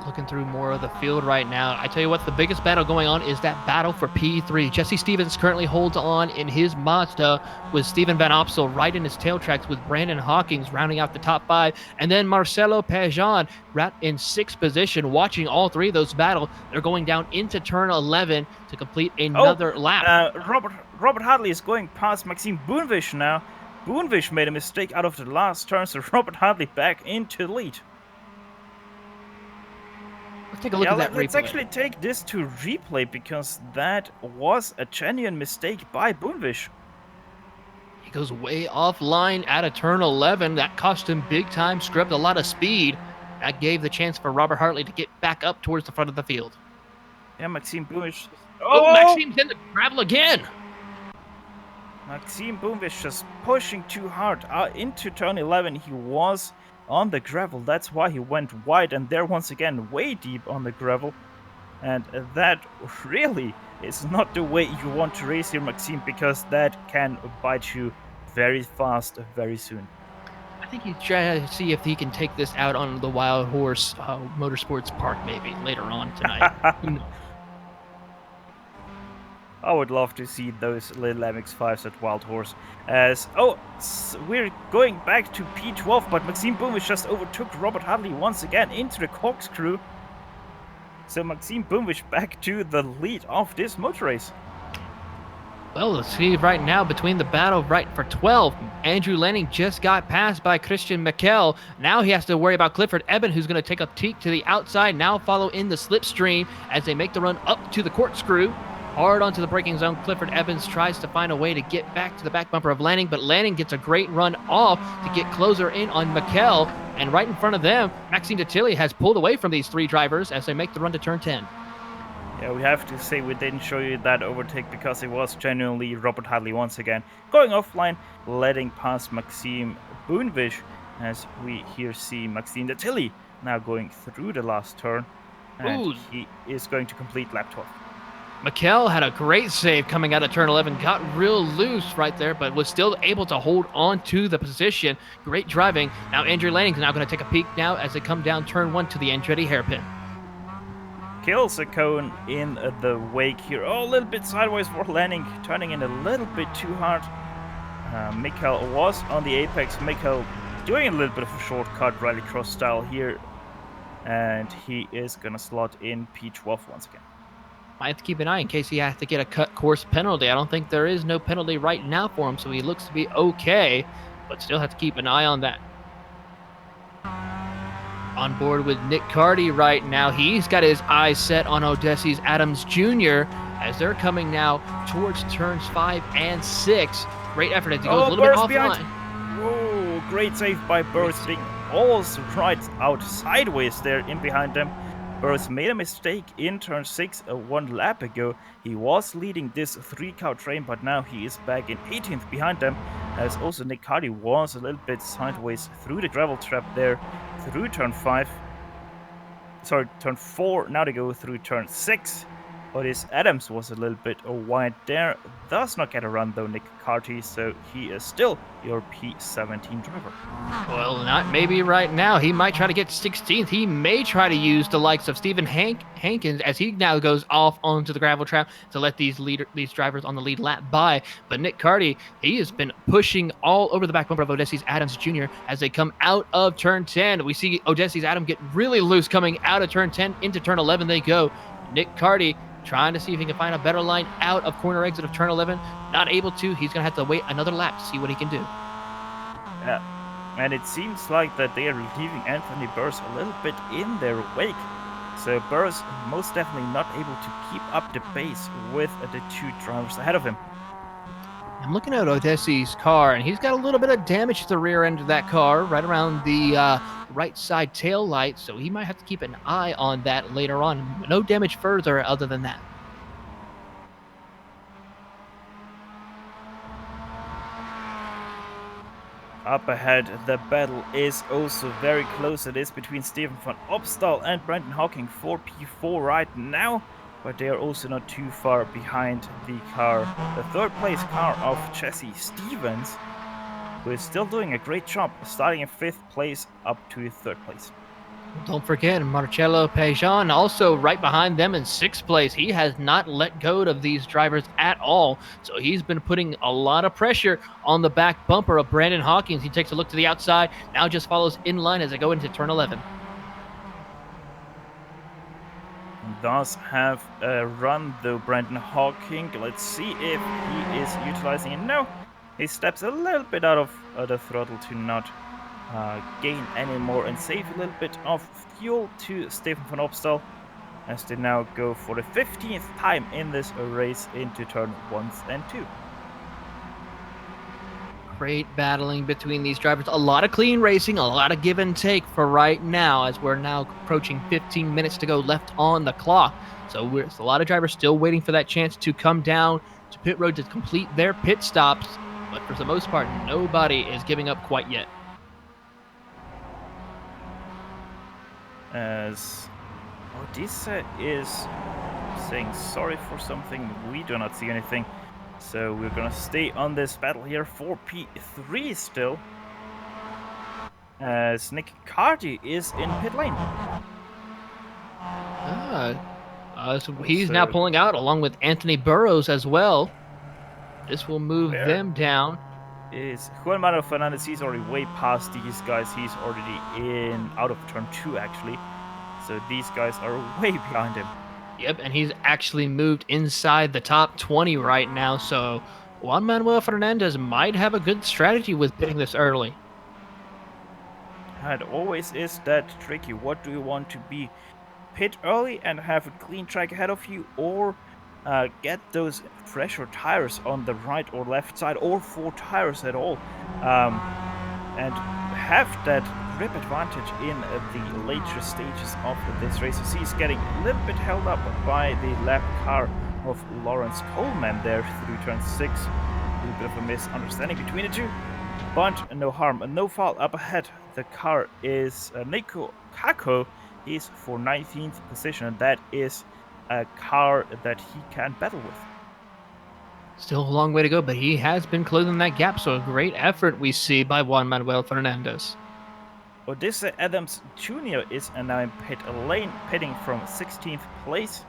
Looking through more of the field right now. I tell you what, the biggest battle going on is that battle for P3. Jesse Stevens currently holds on in his Mazda with Steven Van Opsel right in his tail tracks with Brandon Hawkins rounding out the top 5. And then Marcelo Pajan right in 6th position, watching all three of those battle. They're going down into turn 11 to complete another lap. Robert Hartley is going past Maxime Boonvish now. Boonvish made a mistake out of the last turn, so Robert Hartley back into the lead. Let's take a look at that replay. Let's actually take this to replay because that was a genuine mistake by Boonvish. He goes way offline out of turn 11. That cost him big time, scrubbed a lot of speed. That gave the chance for Robert Hartley to get back up towards the front of the field. Yeah, Maxime Boonvish. Oh, Maxime's in the gravel again. Maxime Boonvish just pushing too hard into turn 11. He was on the gravel, that's why he went wide, and there once again way deep on the gravel, and that really is not the way you want to race here, Maxime, because that can bite you very fast very soon. I think he's trying to see if he can take this out on the Wild Horse Motorsports Park maybe later on tonight. I would love to see those little MX-5s at Wild Horse. We're going back to P12, but Maxime Boonvish just overtook Robert Hartley once again into the corkscrew. So Maxime Boonvish back to the lead of this motor race. Well, let's see right now between the battle right for 12. Andrew Lanning just got passed by Christian Mikel. Now he has to worry about Clifford Eben, who's going to take a peek to the outside, now follow in the slipstream as they make the run up to the corkscrew. Hard onto the braking zone. Clifford Evans tries to find a way to get back to the back bumper of Lanning, but Lanning gets a great run off to get closer in on Mikel. And right in front of them, Maxime Detilly has pulled away from these three drivers as they make the run to turn 10. Yeah, we have to say we didn't show you that overtake because it was genuinely Robert Hartley once again going offline, letting past Maxime Boonvish, as we here see Maxime Detilly now going through the last turn, and he is going to complete lap 12. Mikel had a great save coming out of turn 11, got real loose right there, but was still able to hold on to the position. Great driving. Now Andrew Lanning's now going to take a peek now as they come down turn 1 to the Andretti hairpin. Kills a cone in the wake here. Oh, a little bit sideways for Lanning, turning in a little bit too hard. Mikel was on the apex. Mikel doing a little bit of a shortcut rallycross style here, and he is going to slot in P12 once again. might have to keep an eye in case he has to get a cut course penalty. I don't think there is no penalty right now for him, so he looks to be okay, but still have to keep an eye on that. On board with Nick Carty right now. He's got his eyes set on Odessi's Adams Jr. as they're coming now towards turns 5 and 6. Great effort as he goes a little bit offline. Whoa, great save by Burris, being also right out sideways there in behind them. Burris made a mistake in turn 6 one lap ago. He was leading this 3-car train, but now he is back in 18th behind them, as also Nick Carty was a little bit sideways through the gravel trap there, through turn 5. Sorry, turn 4, now to go through turn 6. Otis Adams was a little bit wide there. Does not get a run though, Nick Carty, so he is still your P17 driver. Well, not maybe right now. He might try to get 16th. He may try to use the likes of Stephen Hankins as he now goes off onto the gravel trap to let these drivers on the lead lap by. But Nick Carty, he has been pushing all over the back bumper of Odessi's Adams Jr. as they come out of turn 10. We see Odessi's Adam get really loose coming out of turn 10 into turn 11 they go. Nick Carty trying to see if he can find a better line out of corner exit of turn 11. Not able to. He's going to have to wait another lap to see what he can do. Yeah, and it seems like that they are leaving Anthony Burris a little bit in their wake. So Burris most definitely not able to keep up the pace with the 2 drivers ahead of him. I'm looking at Odessi's car, and he's got a little bit of damage to the rear end of that car, right around the right side tail light, so he might have to keep an eye on that later on. No damage further other than that. Up ahead, the battle is also very close. It is between Stephen van Opstal and Brandon Hawking for P4 right now, but they are also not too far behind the 3rd place car of Jesse Stevens, who is still doing a great job, starting in 5th place up to 3rd place. Don't forget, Marcello Pejon also right behind them in 6th place. He has not let go of these drivers at all, so he's been putting a lot of pressure on the back bumper of Brandon Hawkins. He takes a look to the outside, now just follows in line as they go into turn 11. Does have a run though, Brandon Hawking. Let's see if he is utilizing it. No, he steps a little bit out of the throttle to not gain any more and save a little bit of fuel to Stefan van Opstal as they now go for the 15th time in this race into turn 1 and 2. Great battling between these drivers. A lot of clean racing, a lot of give and take for right now as we're now approaching 15 minutes to go left on the clock. So there's a lot of drivers still waiting for that chance to come down to pit road to complete their pit stops. But for the most part, nobody is giving up quite yet. As Odessa is saying sorry for something, we do not see anything. So we're gonna stay on this battle here for P3 still, as Nick Carty is in pit lane. So he's now pulling out along with Anthony Burrows as well. This will move them down. Is Juan Manuel Fernandez? He's already way past these guys. He's already out of turn 2 actually. So these guys are way behind him. Yep, and he's actually moved inside the top 20 right now, so Juan Manuel Fernandez might have a good strategy with pitting this early. It always is that tricky. What do you want to be? Pit early and have a clean track ahead of you, or get those fresher tires on the right or left side, or 4 tires at all, and have that grip advantage in the later stages of this race. So he's getting a little bit held up by the lap car of Lawrence Coleman there through turn 6. A little bit of a misunderstanding between the two, but no harm, no foul. Up ahead, the car is Nico Kako. He's for 19th position, and that is a car that he can battle with. Still a long way to go, but he has been closing that gap, so a great effort we see by Juan Manuel Fernandez. Odessa Adams Jr. is now in pit lane, pitting from 16th place.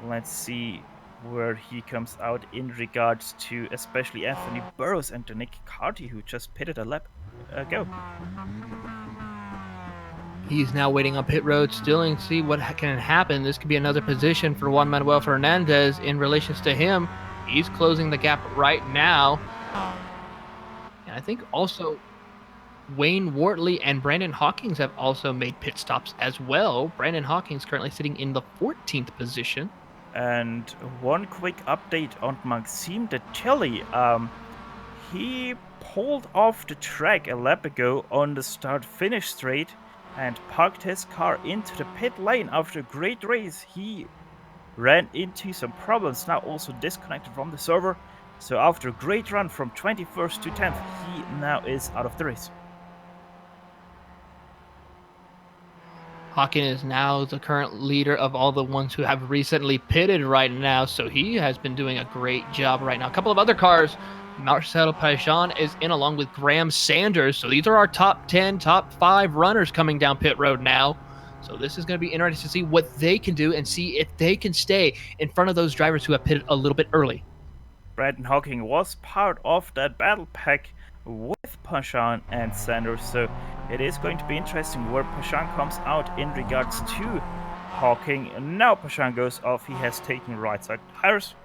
Let's see where he comes out in regards to especially Anthony Burrows and Nick Carty, who just pitted a lap ago. He's now waiting on pit road still and see what can happen. This could be another position for Juan Manuel Fernandez in relations to him. He's closing the gap right now. And I think also Wayne Wortley and Brandon Hawkins have also made pit stops as well. Brandon Hawkins currently sitting in the 14th position. And one quick update on Maxime de Tilly. He pulled off the track a lap ago on the start-finish straight and parked his car into the pit lane after a great race. He ran into some problems, now also disconnected from the server. So after a great run from 21st to 10th, he now is out of the race. Hawkins is now the current leader of all the ones who have recently pitted right now, so he has been doing a great job right now. A couple of other cars, Marcel Pajan is in along with Graham Sanders, so these are our top 10, top 5 runners coming down pit road now. So this is going to be interesting to see what they can do and see if they can stay in front of those drivers who have pitted a little bit early. Brandon Hawkins was part of that battle pack with Pajan and Sanders, so it is going to be interesting where Pajan comes out in regards to Hawking. Now Pajan goes off, he has taken right side tires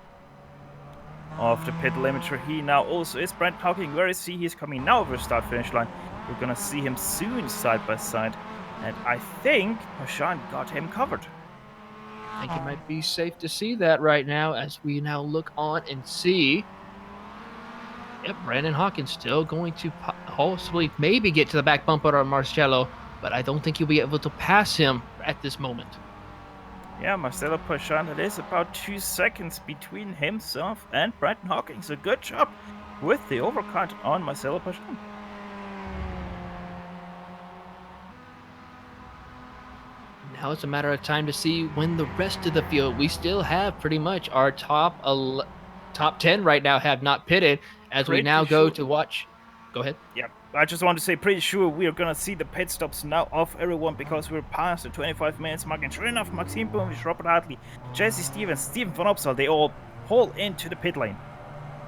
of the pit limiter. He now also is Brandon Hawking. Where is he? He's coming now over the start finish line. We're gonna see him soon side by side, and I think Pajan got him covered. I think it might be safe to see that right now as we now look on and see. Yep, Brandon Hawkins still going to possibly maybe get to the back bumper of Marcello, but I don't think he'll be able to pass him at this moment. Yeah, Marcelo Pajan, it is about 2 seconds between himself and Brandon Hawkins. A good job with the overcut on Marcelo Pajan. Now it's a matter of time to see when the rest of the field, we still have pretty much our top 10 right now have not pitted as we now go to watch. Go ahead. Yeah, I just want to say pretty sure we are going to see the pit stops now of everyone because we're past the 25 minutes mark. And sure enough, Maxime Bumich, Robert Hartley, Jesse Stevens, Steven Van Opsal, they all pull into the pit lane.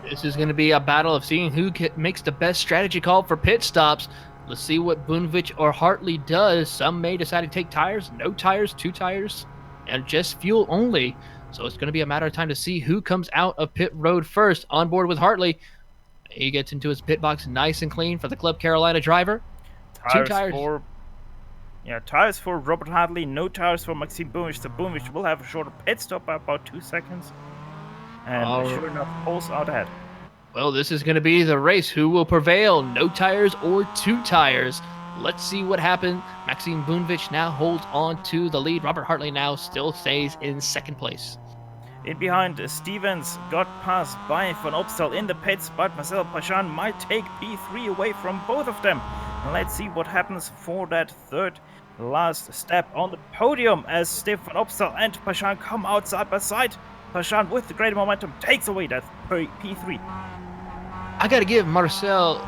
This is going to be a battle of seeing who makes the best strategy call for pit stops. Let's see what Bunvich or Hartley does. Some may decide to take tires, no tires, 2 tires, and just fuel only. So it's going to be a matter of time to see who comes out of pit road first. On board with Hartley. He gets into his pit box nice and clean for the Club Carolina driver. Tires 2 tires. Tires for Robert Hartley, no tires for Maxime Bumich. So Bumich will have a shorter pit stop by about 2 seconds. And sure enough, pulls out ahead. Well, this is going to be the race. Who will prevail? No tires or 2 tires? Let's see what happens. Maxime Bunvich now holds on to the lead. Robert Hartley now still stays in second place. In behind, Stevens got passed by Van Opstal in the pits, but Marcel Pajan might take P3 away from both of them. And let's see what happens for that third last step on the podium as Steve Van Opstal and Pajan come out side by side. Pajan with the great momentum takes away that P3. I got to give Marcello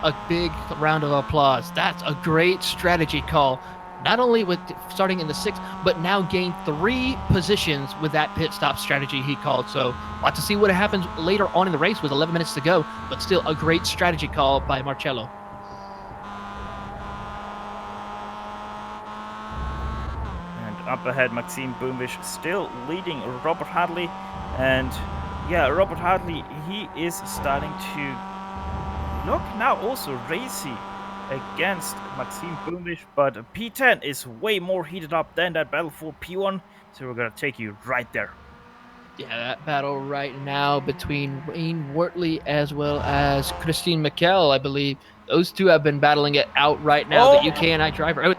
a big round of applause. That's a great strategy call. Not only with starting in the 6th, but now gained 3 positions with that pit stop strategy he called. So, lot to see what happens later on in the race with 11 minutes to go, but still a great strategy call by Marcello. And up ahead, Maxime Bumich still leading Robert Hartley. And yeah, Robert Hartley, he is starting to look now also racy against Maxime Bumich, but P10 is way more heated up than that battle for P1, so we're gonna take you right there. Yeah, that battle right now between Wayne Wortley as well as Christine McKell, I believe. Those two have been battling it out right now. The UKNI driver.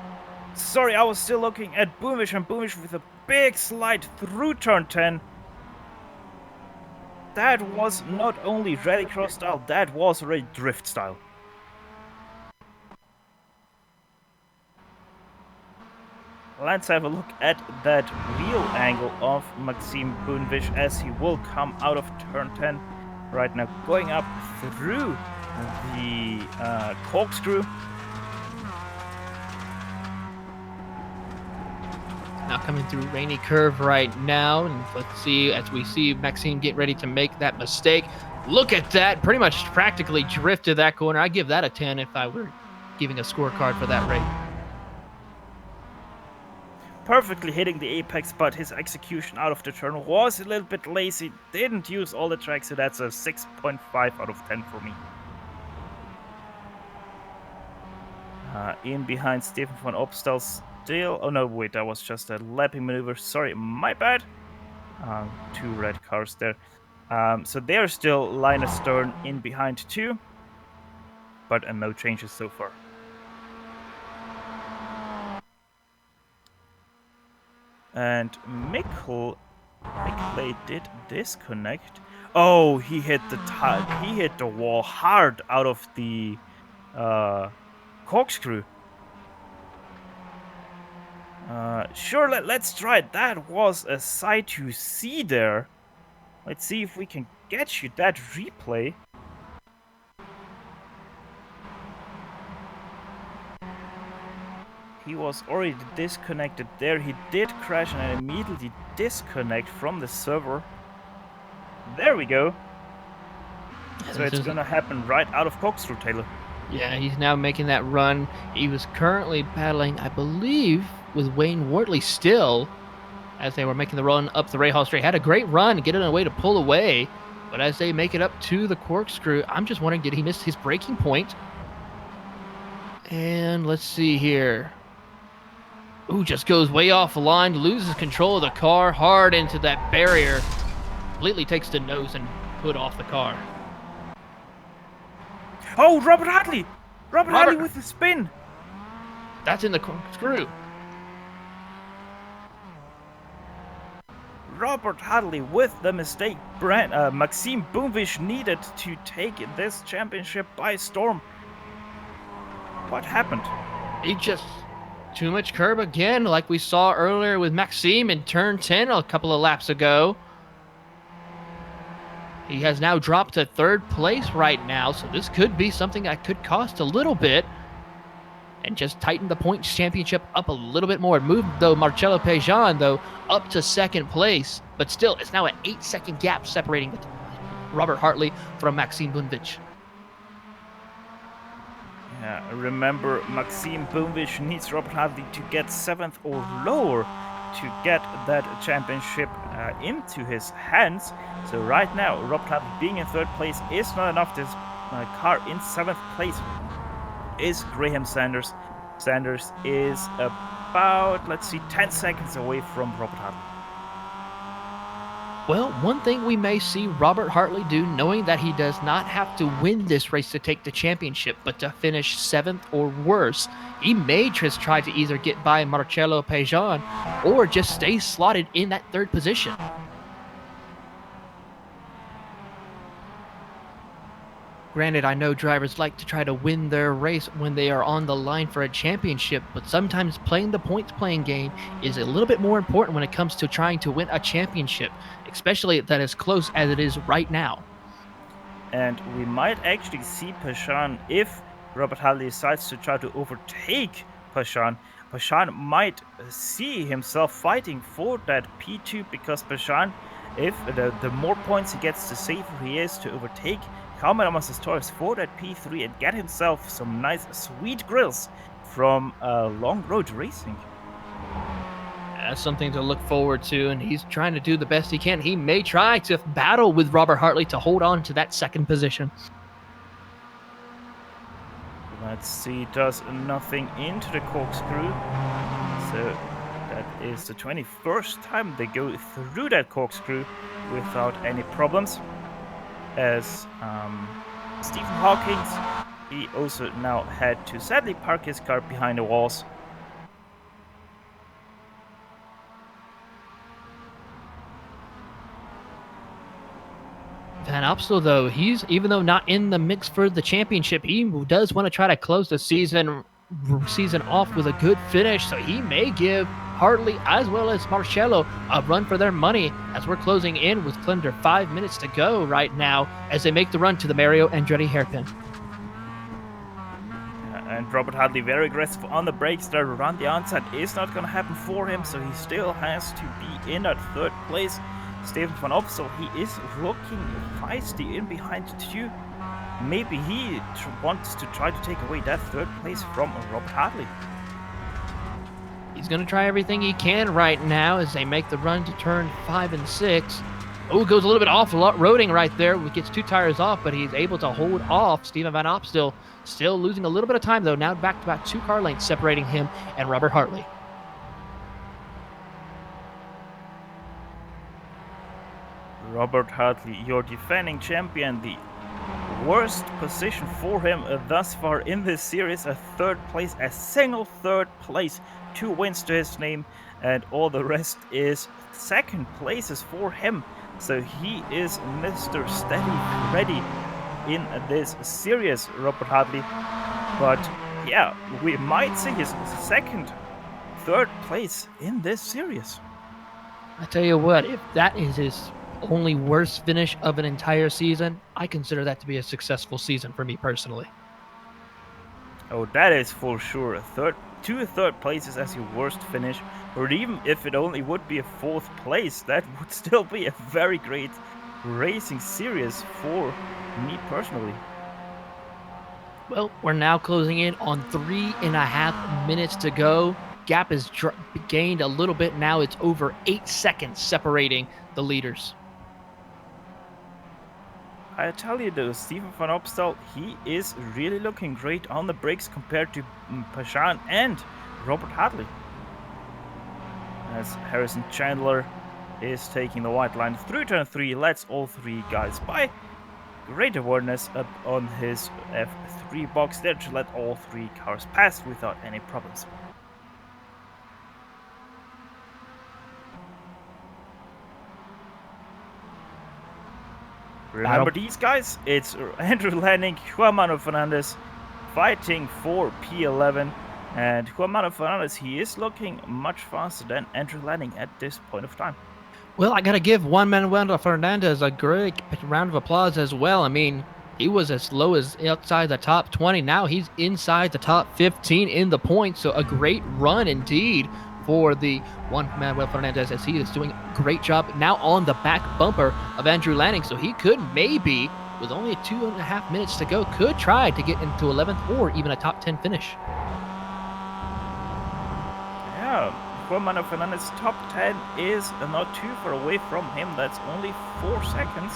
Sorry, I was still looking at Bumich, and Bumich with a big slide through turn 10. That was not only rallycross style, that was already drift style. Let's have a look at that wheel angle of Maxime Bumich as he will come out of turn 10 right now, going up through the corkscrew. Now coming through Rainy Curve right now, and let's see as we see Maxime get ready to make that mistake. Look at that, pretty much practically drifted that corner. I'd give that a 10 if I were giving a scorecard for that race. perfectly hitting the apex, but his execution out of the turn was a little bit lazy. Didn't use all the track, so that's a 6.5 out of 10 for me. In behind Stefan von Obstal still. Oh no, wait, that was just a lapping maneuver. Sorry, my bad. 2 red cars there. So they're still Linus Stern in behind too, but no changes so far. And Mikkel did disconnect. Oh, he hit the wall hard out of the corkscrew. Sure, let's try it. That was a sight to see there. Let's see if we can get you that replay. He was already disconnected there. He did crash and immediately disconnect from the server. There we go. So it's gonna happen right out of corkscrew, Taylor. Yeah, he's now making that run. He was currently battling, I believe, with Wayne Wortley still, as they were making the run up the Rahal Straight. Had a great run, getting a way to pull away. But as they make it up to the corkscrew, I'm just wondering, did he miss his braking point? And let's see here. Ooh, just goes way off the line, loses control of the car, hard into that barrier. Completely takes the nose and hood off the car. Oh, Robert Hartley! Robert Hartley with the spin! That's in the corkscrew. Robert Hartley with the mistake. Maxime Boomvish needed to take this championship by storm. What happened? He just... too much curb again, like we saw earlier with Maxime in turn 10 a couple of laps ago. He has now dropped to 3rd place right now, so this could be something that could cost a little bit. And just tighten the points championship up a little bit more. Moved, though, Marcello Pejan, though, up to 2nd place. But still, it's now an 8-second gap separating Robert Hartley from Maxime Boomvish. Yeah, remember, Maxime Boomvish needs Robert Hartley to get 7th or lower to get that championship into his hands. So right now, Robert Hartley being in 3rd place is not enough. This car in 7th place is Graham Sanders. Sanders is about, 10 seconds away from Robert Hartley. Well, one thing we may see Robert Hartley do, knowing that he does not have to win this race to take the championship, but to finish 7th or worse, he may just try to either get by Marcello Pejan or just stay slotted in that 3rd position. Granted, I know drivers like to try to win their race when they are on the line for a championship, but sometimes playing the points playing game is a little bit more important when it comes to trying to win a championship, especially that is close as it is right now. And we might actually see Pejan if Robert Hartley decides to try to overtake Pejan. Pejan might see himself fighting for that P2 because Pejan, if the more points he gets, the safer he is to overtake Jaume Torres for that P3 and get himself some nice sweet grills from Long Road Racing. That's something to look forward to, and he's trying to do the best he can. He may try to battle with Robert Hartley to hold on to that 2nd position. Let's see, does nothing into the corkscrew. So that is the 21st time they go through that corkscrew without any problems. As Stephen Hawkins, he also now had to sadly park his car behind the walls. Van Opstal, though, he's, even though not in the mix for the championship, he does want to try to close the season off with a good finish, so he may give Hartley as well as Marcello a run for their money as we're closing in with under 5 minutes to go right now as they make the run to the Mario Andretti hairpin. And Robert Hartley very aggressive on the brakes there. Around the outside is not going to happen for him, so he still has to be in at 3rd place. Stefan van Opstal, he is looking feisty in behind too. Maybe he wants to try to take away that 3rd place from Robert Hartley. He's going to try everything he can right now as they make the run to turn 5 and 6. Oh, goes a little bit off-roading right there. Gets 2 tires off, but he's able to hold off Steven Van Opstal. Still losing a little bit of time, though. Now back to about 2 car lengths separating him and Robert Hartley. Robert Hartley, your defending champion, the worst position for him thus far in this series, a 3rd place, a single 3rd place, 2 wins to his name, and all the rest is 2nd places for him. So he is Mr. Steady Ready in this series, Robert Hartley. But yeah, we might see his 2nd, 3rd place in this series. I tell you what, if that is his only worst finish of an entire season, I consider that to be a successful season for me personally. Oh, that is for sure. 2 third places as your worst finish, or even if it only would be a 4th place, that would still be a very great racing series for me personally. Well, we're now closing in on 3.5 minutes to go. Gap is gained a little bit now. It's over 8 seconds separating the leaders. I tell you though, Steven Van Opstal, he is really looking great on the brakes compared to Pajan and Robert Hartley. As Harrison Chandler is taking the white line through turn 3, lets all 3 guys by. Great awareness up on his F3 box there to let all 3 cars pass without any problems. Remember these guys? It's Andrew Lanning, Juan Manuel Fernandez fighting for P11. And Juan Manuel Fernandez, he is looking much faster than Andrew Lanning at this point of time. Well, I got to give Juan Manuel Fernandez a great round of applause as well. I mean, he was as low as outside the top 20. Now he's inside the top 15 in the points. So a great run indeed for the Juan Manuel Fernandez, as he is doing a great job now on the back bumper of Andrew Lanning. So he could maybe, with only 2.5 minutes to go, could try to get into 11th or even a top 10 finish. Yeah, Juan Manuel Fernandez top 10 is not too far away from him. That's only 4 seconds.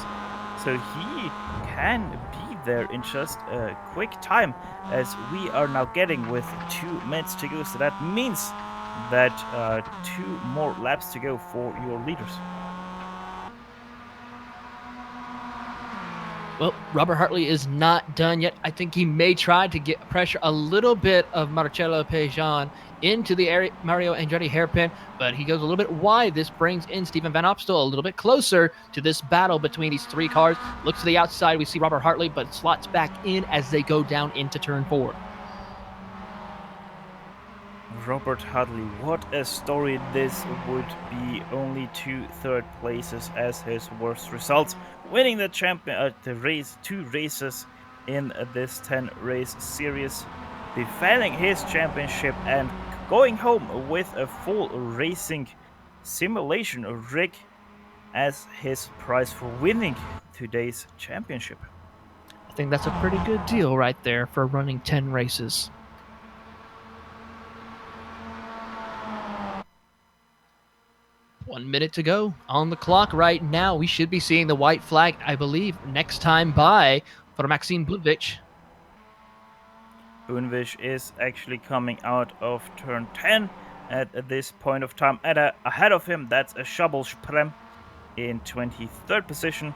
So he can be there in just a quick time, as we are now getting with 2 minutes to go. So that means that 2 more laps to go for your leaders. Well, Robert Hartley is not done yet. I think he may try to get pressure a little bit of Marcello Pajan into the Mario Andretti hairpin, but he goes a little bit wide. This brings in Steven Van Opstal a little bit closer to this battle between these 3 cars. Looks to the outside, we see Robert Hartley, but slots back in as they go down into turn 4. Robert Hartley, what a story this would be. Only 2 third places as his worst results, winning the race 2 races in this 10 race series, defending his championship and going home with a full racing simulation rig as his prize for winning today's championship. I think that's a pretty good deal right there for running 10 races. One minute to go on the clock right now. We should be seeing the white flag, I believe, next time by for Maxime Bluevich. Bluevich is actually coming out of turn 10 at this point of time. And ahead of him, that's a Chabot Sprem in 23rd position.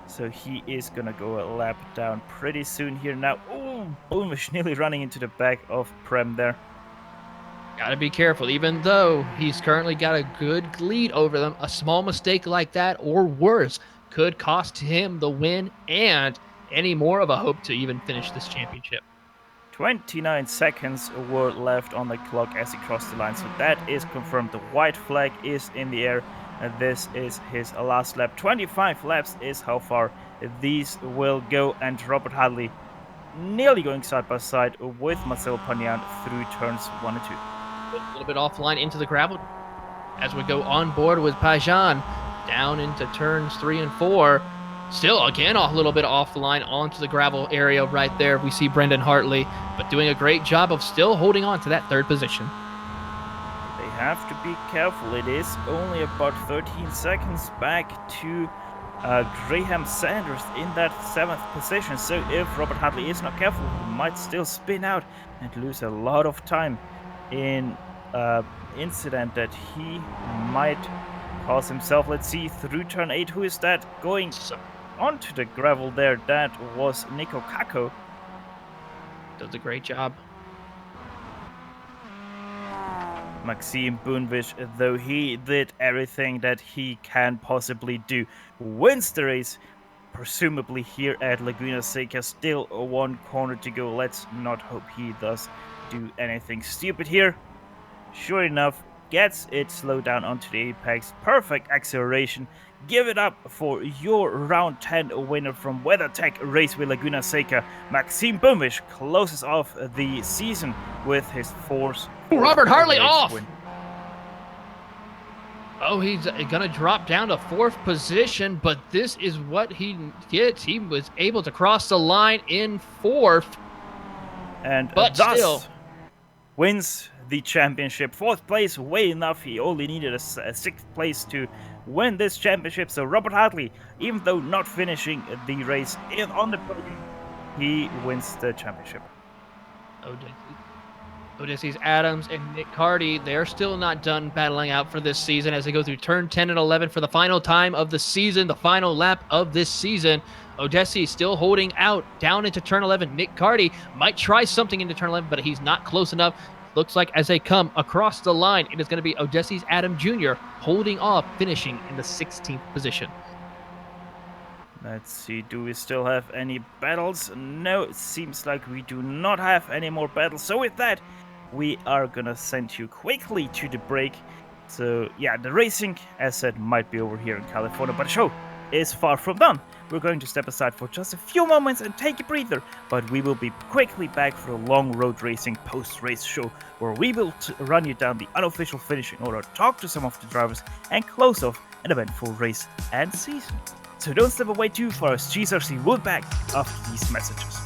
So he is going to go a lap down pretty soon here now. Oh, Bluevich nearly running into the back of Prem there. Got to be careful, even though he's currently got a good lead over them. A small mistake like that, or worse, could cost him the win and any more of a hope to even finish this championship. 29 seconds were left on the clock as he crossed the line, so that is confirmed. The white flag is in the air, and this is his last lap. 25 laps is how far these will go, and Robert Hartley nearly going side by side with Marcel Pagnan through turns 1 and 2. A little bit offline into the gravel as we go on board with Pajan down into turns 3 and 4. Still, again, a little bit off the line onto the gravel area right there. We see Brendan Hartley, but doing a great job of still holding on to that 3rd position. have to be careful. It is only about 13 seconds back to Graham Sanders in that 7th position. So if Robert Hartley is not careful, he might still spin out and lose a lot of time in incident that he might cause himself. Let's see, through turn 8, who is that going onto the gravel there? That was Nico Kako. Does a great job. Maxime Bunvish, though he did everything that he can possibly do, wins the race, presumably here at Laguna Seca. Still 1 corner to go. Let's not hope he does do anything stupid here. Sure enough, gets it slowed down onto the apex. Perfect acceleration. Give it up for your round 10 winner from WeatherTech Raceway Laguna Seca. Maxime Bunvish closes off the season with his 4th. Robert Hartley off! Win. Oh, he's going to drop down to 4th position, but this is what he gets. He was able to cross the line in 4th. And but thus still wins the championship. 4th place, way enough. He only needed a 6th place to win this championship. So Robert Hartley, even though not finishing the race on the podium, he wins the championship. Odysseus Adams and Nick Carty, they're still not done battling out for this season as they go through turn 10 and 11 for the final time of the season, the final lap of this season. Odysseus still holding out down into turn 11. Nick Carty might try something into turn 11, but he's not close enough. Looks like as they come across the line, it is going to be Odysseus Adam Jr. holding off, finishing in the 16th position. Let's see, do we still have any battles? No, it seems like we do not have any more battles. So with that, we are gonna send you quickly to the break. So yeah, the racing, as said, might be over here in California, but the show is far from done. We're going to step aside for just a few moments and take a breather, but we will be quickly back for a long road racing post-race show where we will run you down the unofficial finishing order, talk to some of the drivers, and close off an eventful race and season. So don't step away too far as GSRC will be back after these messages.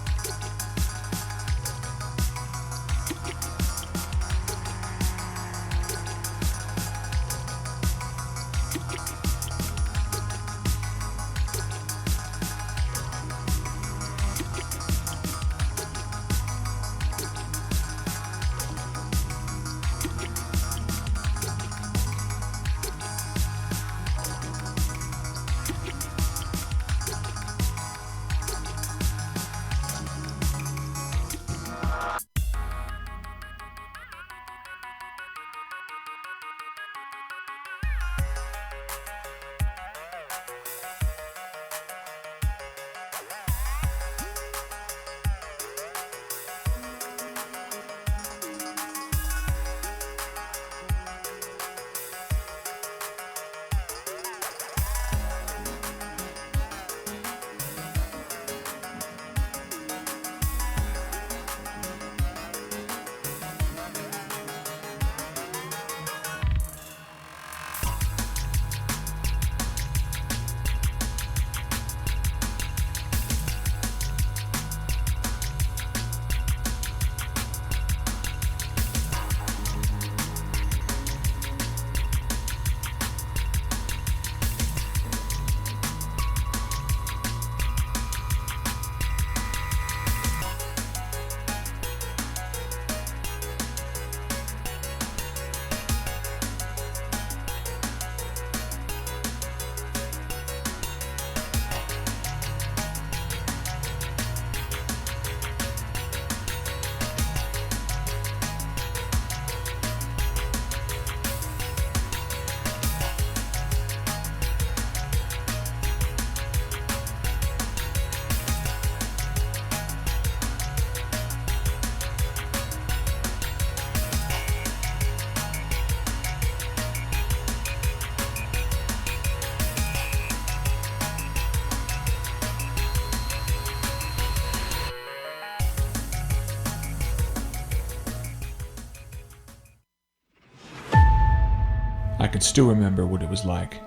I can still remember what it was like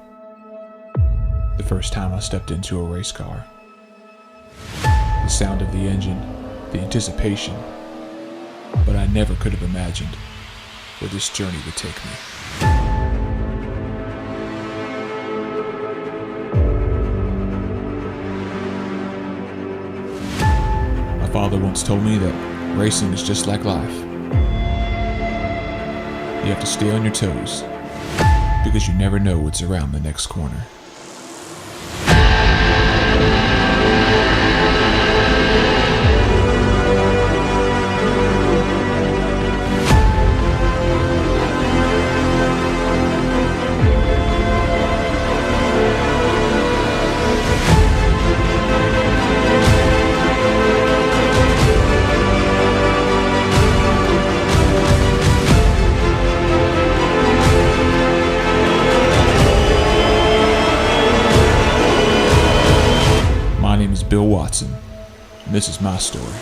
the first time I stepped into a race car. The sound of the engine, the anticipation, but I never could have imagined where this journey would take me. My father once told me that racing is just like life. You have to stay on your toes, because you never know what's around the next corner. My name is Bill Watson, and this is my story.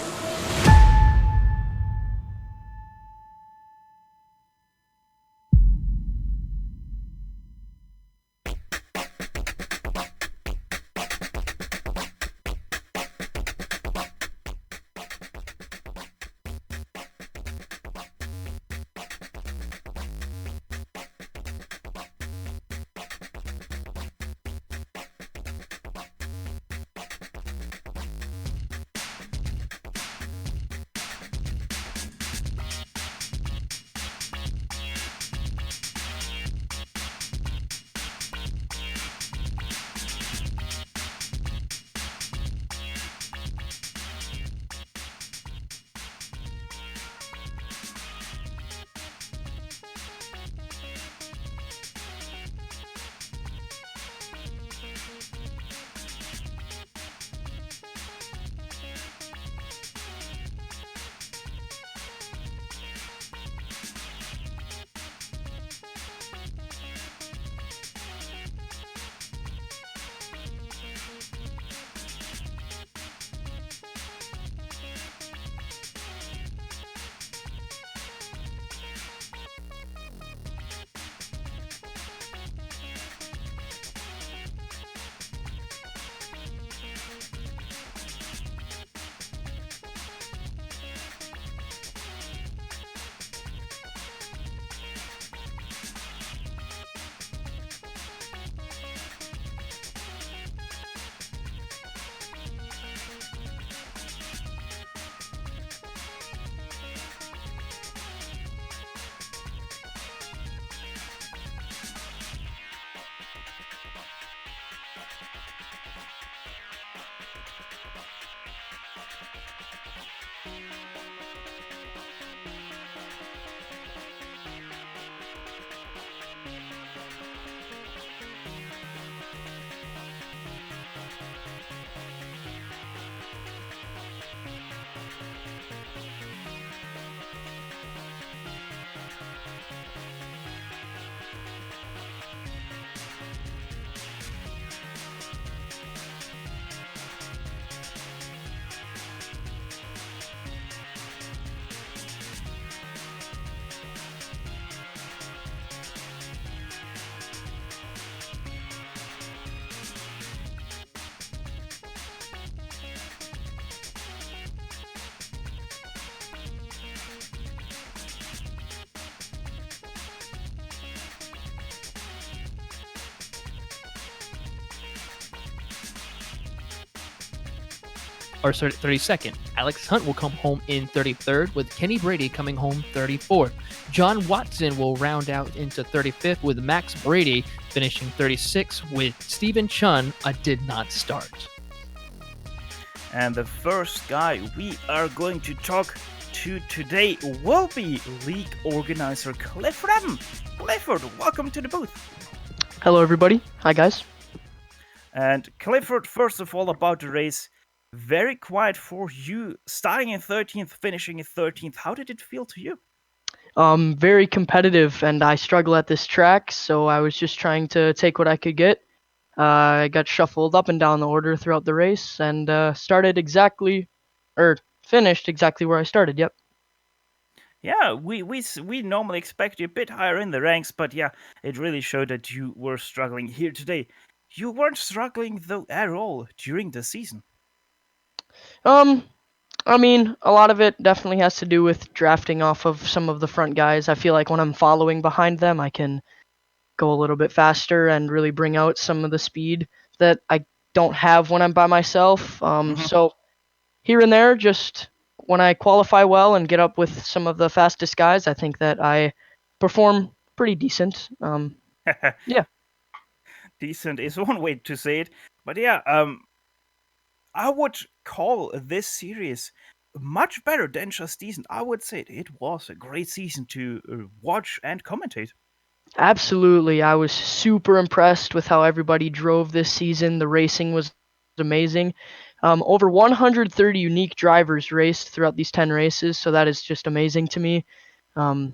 Or sorry, 32nd. Alex Hunt will come home in 33rd, with Kenny Brady coming home 34th. John Watson will round out into 35th, with Max Brady finishing 36th, with Stephen Chun a did not start. And the first guy we are going to talk to today will be league organizer Clifford M. Clifford, welcome to the booth. Hello, everybody. Hi, guys. And Clifford, first of all, about the race, very quiet for you, starting in 13th, finishing in 13th. How did it feel to you? Very competitive, and I struggle at this track, so I was just trying to take what I could get. I got shuffled up and down the order throughout the race, and finished exactly where I started. Yep. Yeah, we normally expect you a bit higher in the ranks, but yeah, it really showed that you were struggling here today. You weren't struggling though at all during the season. Um, I mean, a lot of it definitely has to do with drafting off of some of the front guys. I feel like when I'm following behind them, I can go a little bit faster and really bring out some of the speed that I don't have when I'm by myself. Hmm. So here and there, just when I qualify well and get up with some of the fastest guys, I think that I perform pretty decent. Yeah. Decent is one way to say it, but yeah, I would call this series much better than just decent. I would say it was a great season to watch and commentate. Absolutely. I was super impressed with how everybody drove this season. The racing was amazing. Over 130 unique drivers raced throughout these 10 races, so that is just amazing to me. Um,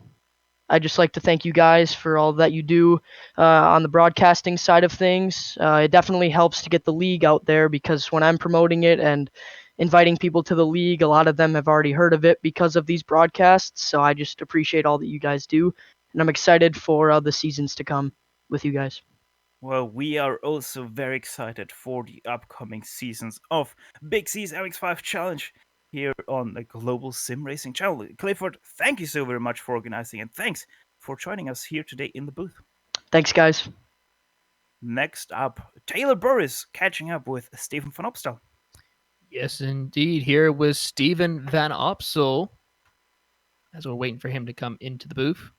I just like to thank you guys for all that you do on the broadcasting side of things. It definitely helps to get the league out there because when I'm promoting it and inviting people to the league, a lot of them have already heard of it because of these broadcasts. So I just appreciate all that you guys do, and I'm excited for the seasons to come with you guys. Well, we are also very excited for the upcoming seasons of Big C's MX-5 Challenge here on the Global Sim Racing channel. Clifford, thank you so very much for organizing and thanks for joining us here today in the booth. Thanks, guys. Next up, Taylor Burris catching up with Stephen van Opstal. Yes, indeed. Here was Steven Van Opsel as we're waiting for him to come into the booth.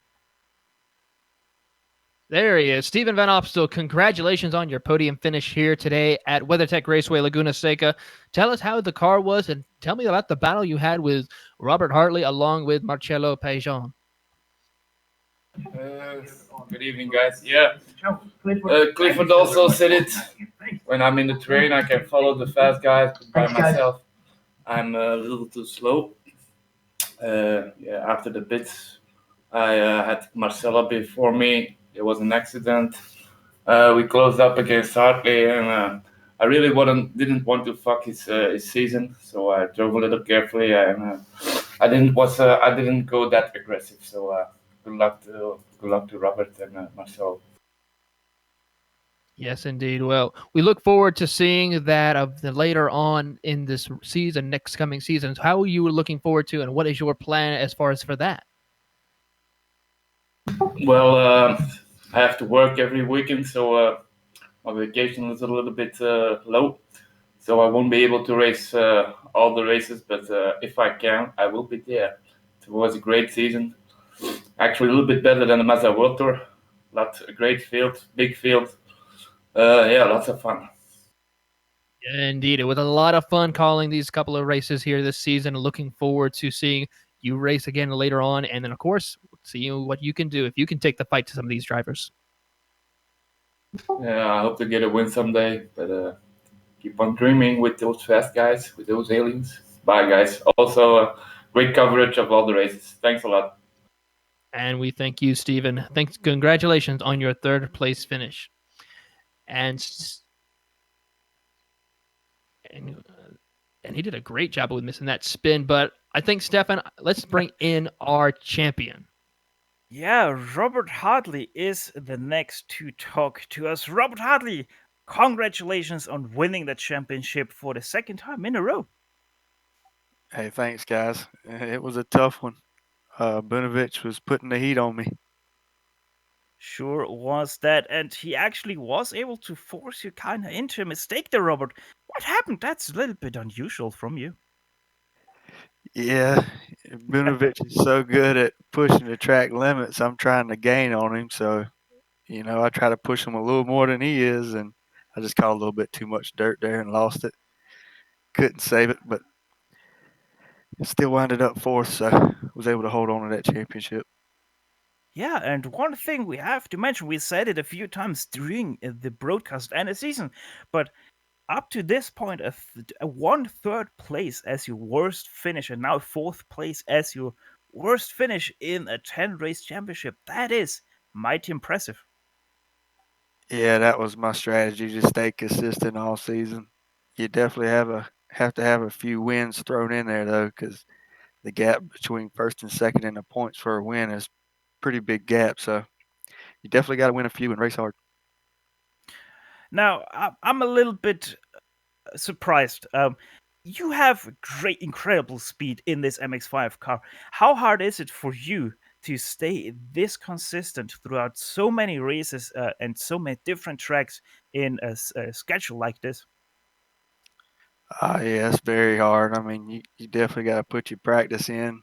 There he is. Steven Van Opstel, congratulations on your podium finish here today at WeatherTech Raceway, Laguna Seca. Tell us how the car was and tell me about the battle you had with Robert Hartley along with Marcello Pajon. Uh, Good evening, guys. Yeah, Clifford also said it. When I'm in the train, I can follow the fast guys, but by myself, I'm a little too slow. Yeah, after the pits, I had Marcella before me. There was an accident. We closed up against Hartley, and I really didn't want to fuck his season, so I drove a little carefully, and I didn't go that aggressive. So good luck to Robert and Marcel. Yes, indeed. Well, we look forward to seeing that of the later on in this season, next coming seasons. How are you looking forward to, and what is your plan as far as for that? Well, I have to work every weekend, so my vacation is a little bit low. So I won't be able to race all the races, but if I can, I will be there. It was a great season. Actually, a little bit better than the Mazda World Tour. A great field, big field. Yeah, lots of fun. Indeed, it was a lot of fun calling these couple of races here this season. Looking forward to seeing you race again later on, and then of course seeing what you can do if you can take the fight to some of these drivers. Yeah, I hope to get a win someday, but keep on dreaming with those fast guys, with those aliens. Bye, guys. Also, great coverage of all the races. Thanks a lot. And we thank you, Stephen. Thanks, congratulations on your third place finish. And and and he did a great job with missing that spin. But I think Stefan, let's bring in our champion. Yeah, Robert Hartley is the next to talk to us. Robert Hartley, congratulations on winning the championship for the second time in a row. Hey, thanks, guys. It was a tough one. Bunovich was putting the heat on me. Sure was that, and he actually was able to force you kind of into a mistake there, Robert. What happened? That's a little bit unusual from you. Yeah, Bunovich is so good at pushing the track limits. I'm trying to gain on him, so I try to push him a little more than he is, and I just caught a little bit too much dirt there and lost it. Couldn't save it, but still winded up fourth, so was able to hold on to that championship. Yeah, and one thing we have to mention, we said it a few times during the broadcast and the season, but up to this point, a one-third place as your worst finish, and now fourth place as your worst finish in a 10-race championship. That is mighty impressive. Yeah, that was my strategy to stay consistent all season. You definitely have to have a few wins thrown in there though, because the gap between first and second in the points for a win is pretty big gap. So you definitely got to win a few and race hard. Now, I'm a little bit surprised. You have great, incredible speed in this MX-5 car. How hard is it for you to stay this consistent throughout so many races and so many different tracks in a schedule like this? Yeah, it's very hard. I mean, you definitely got to put your practice in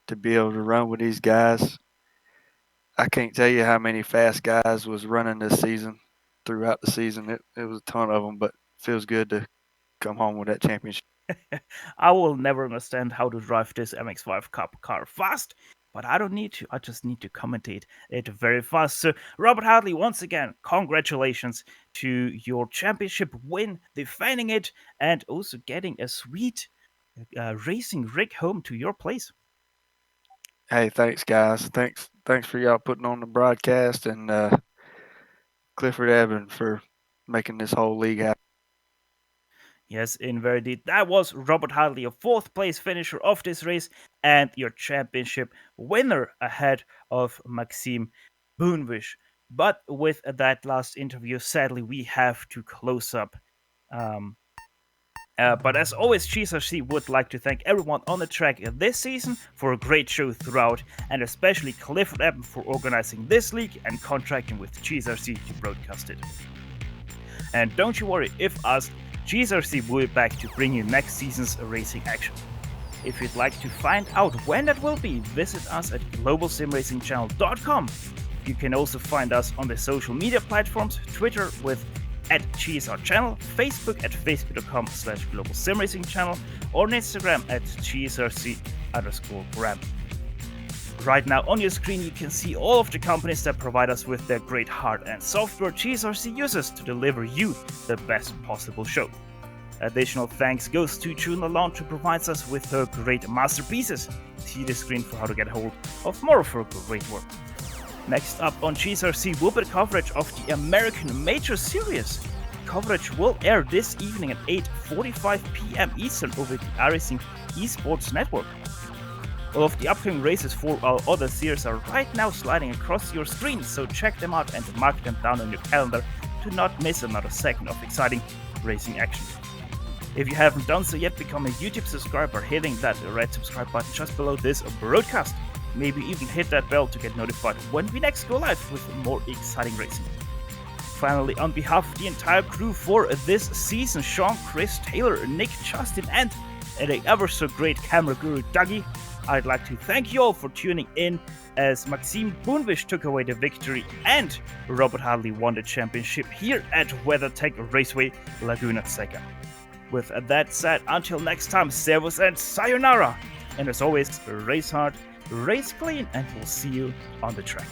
to be able to run with these guys. I can't tell you how many fast guys was running this season. Throughout the season, it was a ton of them, but it feels good to come home with that championship. I will never understand how to drive this MX-5 Cup car fast, but I don't need to. I just need to commentate it very fast. So, Robert Hartley, once again, congratulations to your championship win, defending it, and also getting a sweet racing rig home to your place. Hey, thanks, guys. Thanks for y'all putting on the broadcast, and Clifford Evan for making this whole league happen. Yes, indeed. That was Robert Hartley, a fourth place finisher of this race and your championship winner ahead of Maxime Boonwish. But with that last interview, sadly, we have to close up. Um, but as always, GSRC would like to thank everyone on the track this season for a great show throughout, and especially Clifford Evan for organizing this league and contracting with GSRC to broadcast it. And don't you worry, if asked, GSRC will be back to bring you next season's racing action. If you'd like to find out when that will be, visit us at globalsimracingchannel.com. You can also find us on the social media platforms, Twitter with @GSRChannel, Facebook at facebook.com/globalsimracingchannel, or on Instagram at GSRC_gram. Right now on your screen you can see all of the companies that provide us with their great hardware and software GSRC uses to deliver you the best possible show. Additional thanks goes to June Lalonde, who provides us with her great masterpieces. See the screen for how to get hold of more of her great work. Next up on GSRC will be the coverage of the American Major Series. Coverage will air this evening at 8:45 p.m. Eastern over the iRacing Esports Network. All of the upcoming races for our other series are right now sliding across your screen, so check them out and mark them down on your calendar to not miss another second of exciting racing action. If you haven't done so yet, become a YouTube subscriber hitting that red subscribe button just below this broadcast. Maybe even hit that bell to get notified when we next go live with more exciting racing. Finally, on behalf of the entire crew for this season, Sean, Chris, Taylor, Nick, Justin, and the ever so great camera guru Dougie, I'd like to thank you all for tuning in as Maxime Boonwish took away the victory and Robert Hartley won the championship here at WeatherTech Raceway, Laguna, Seca. With that said, until next time, servus and sayonara! And as always, race hard, race clean, and we'll see you on the track.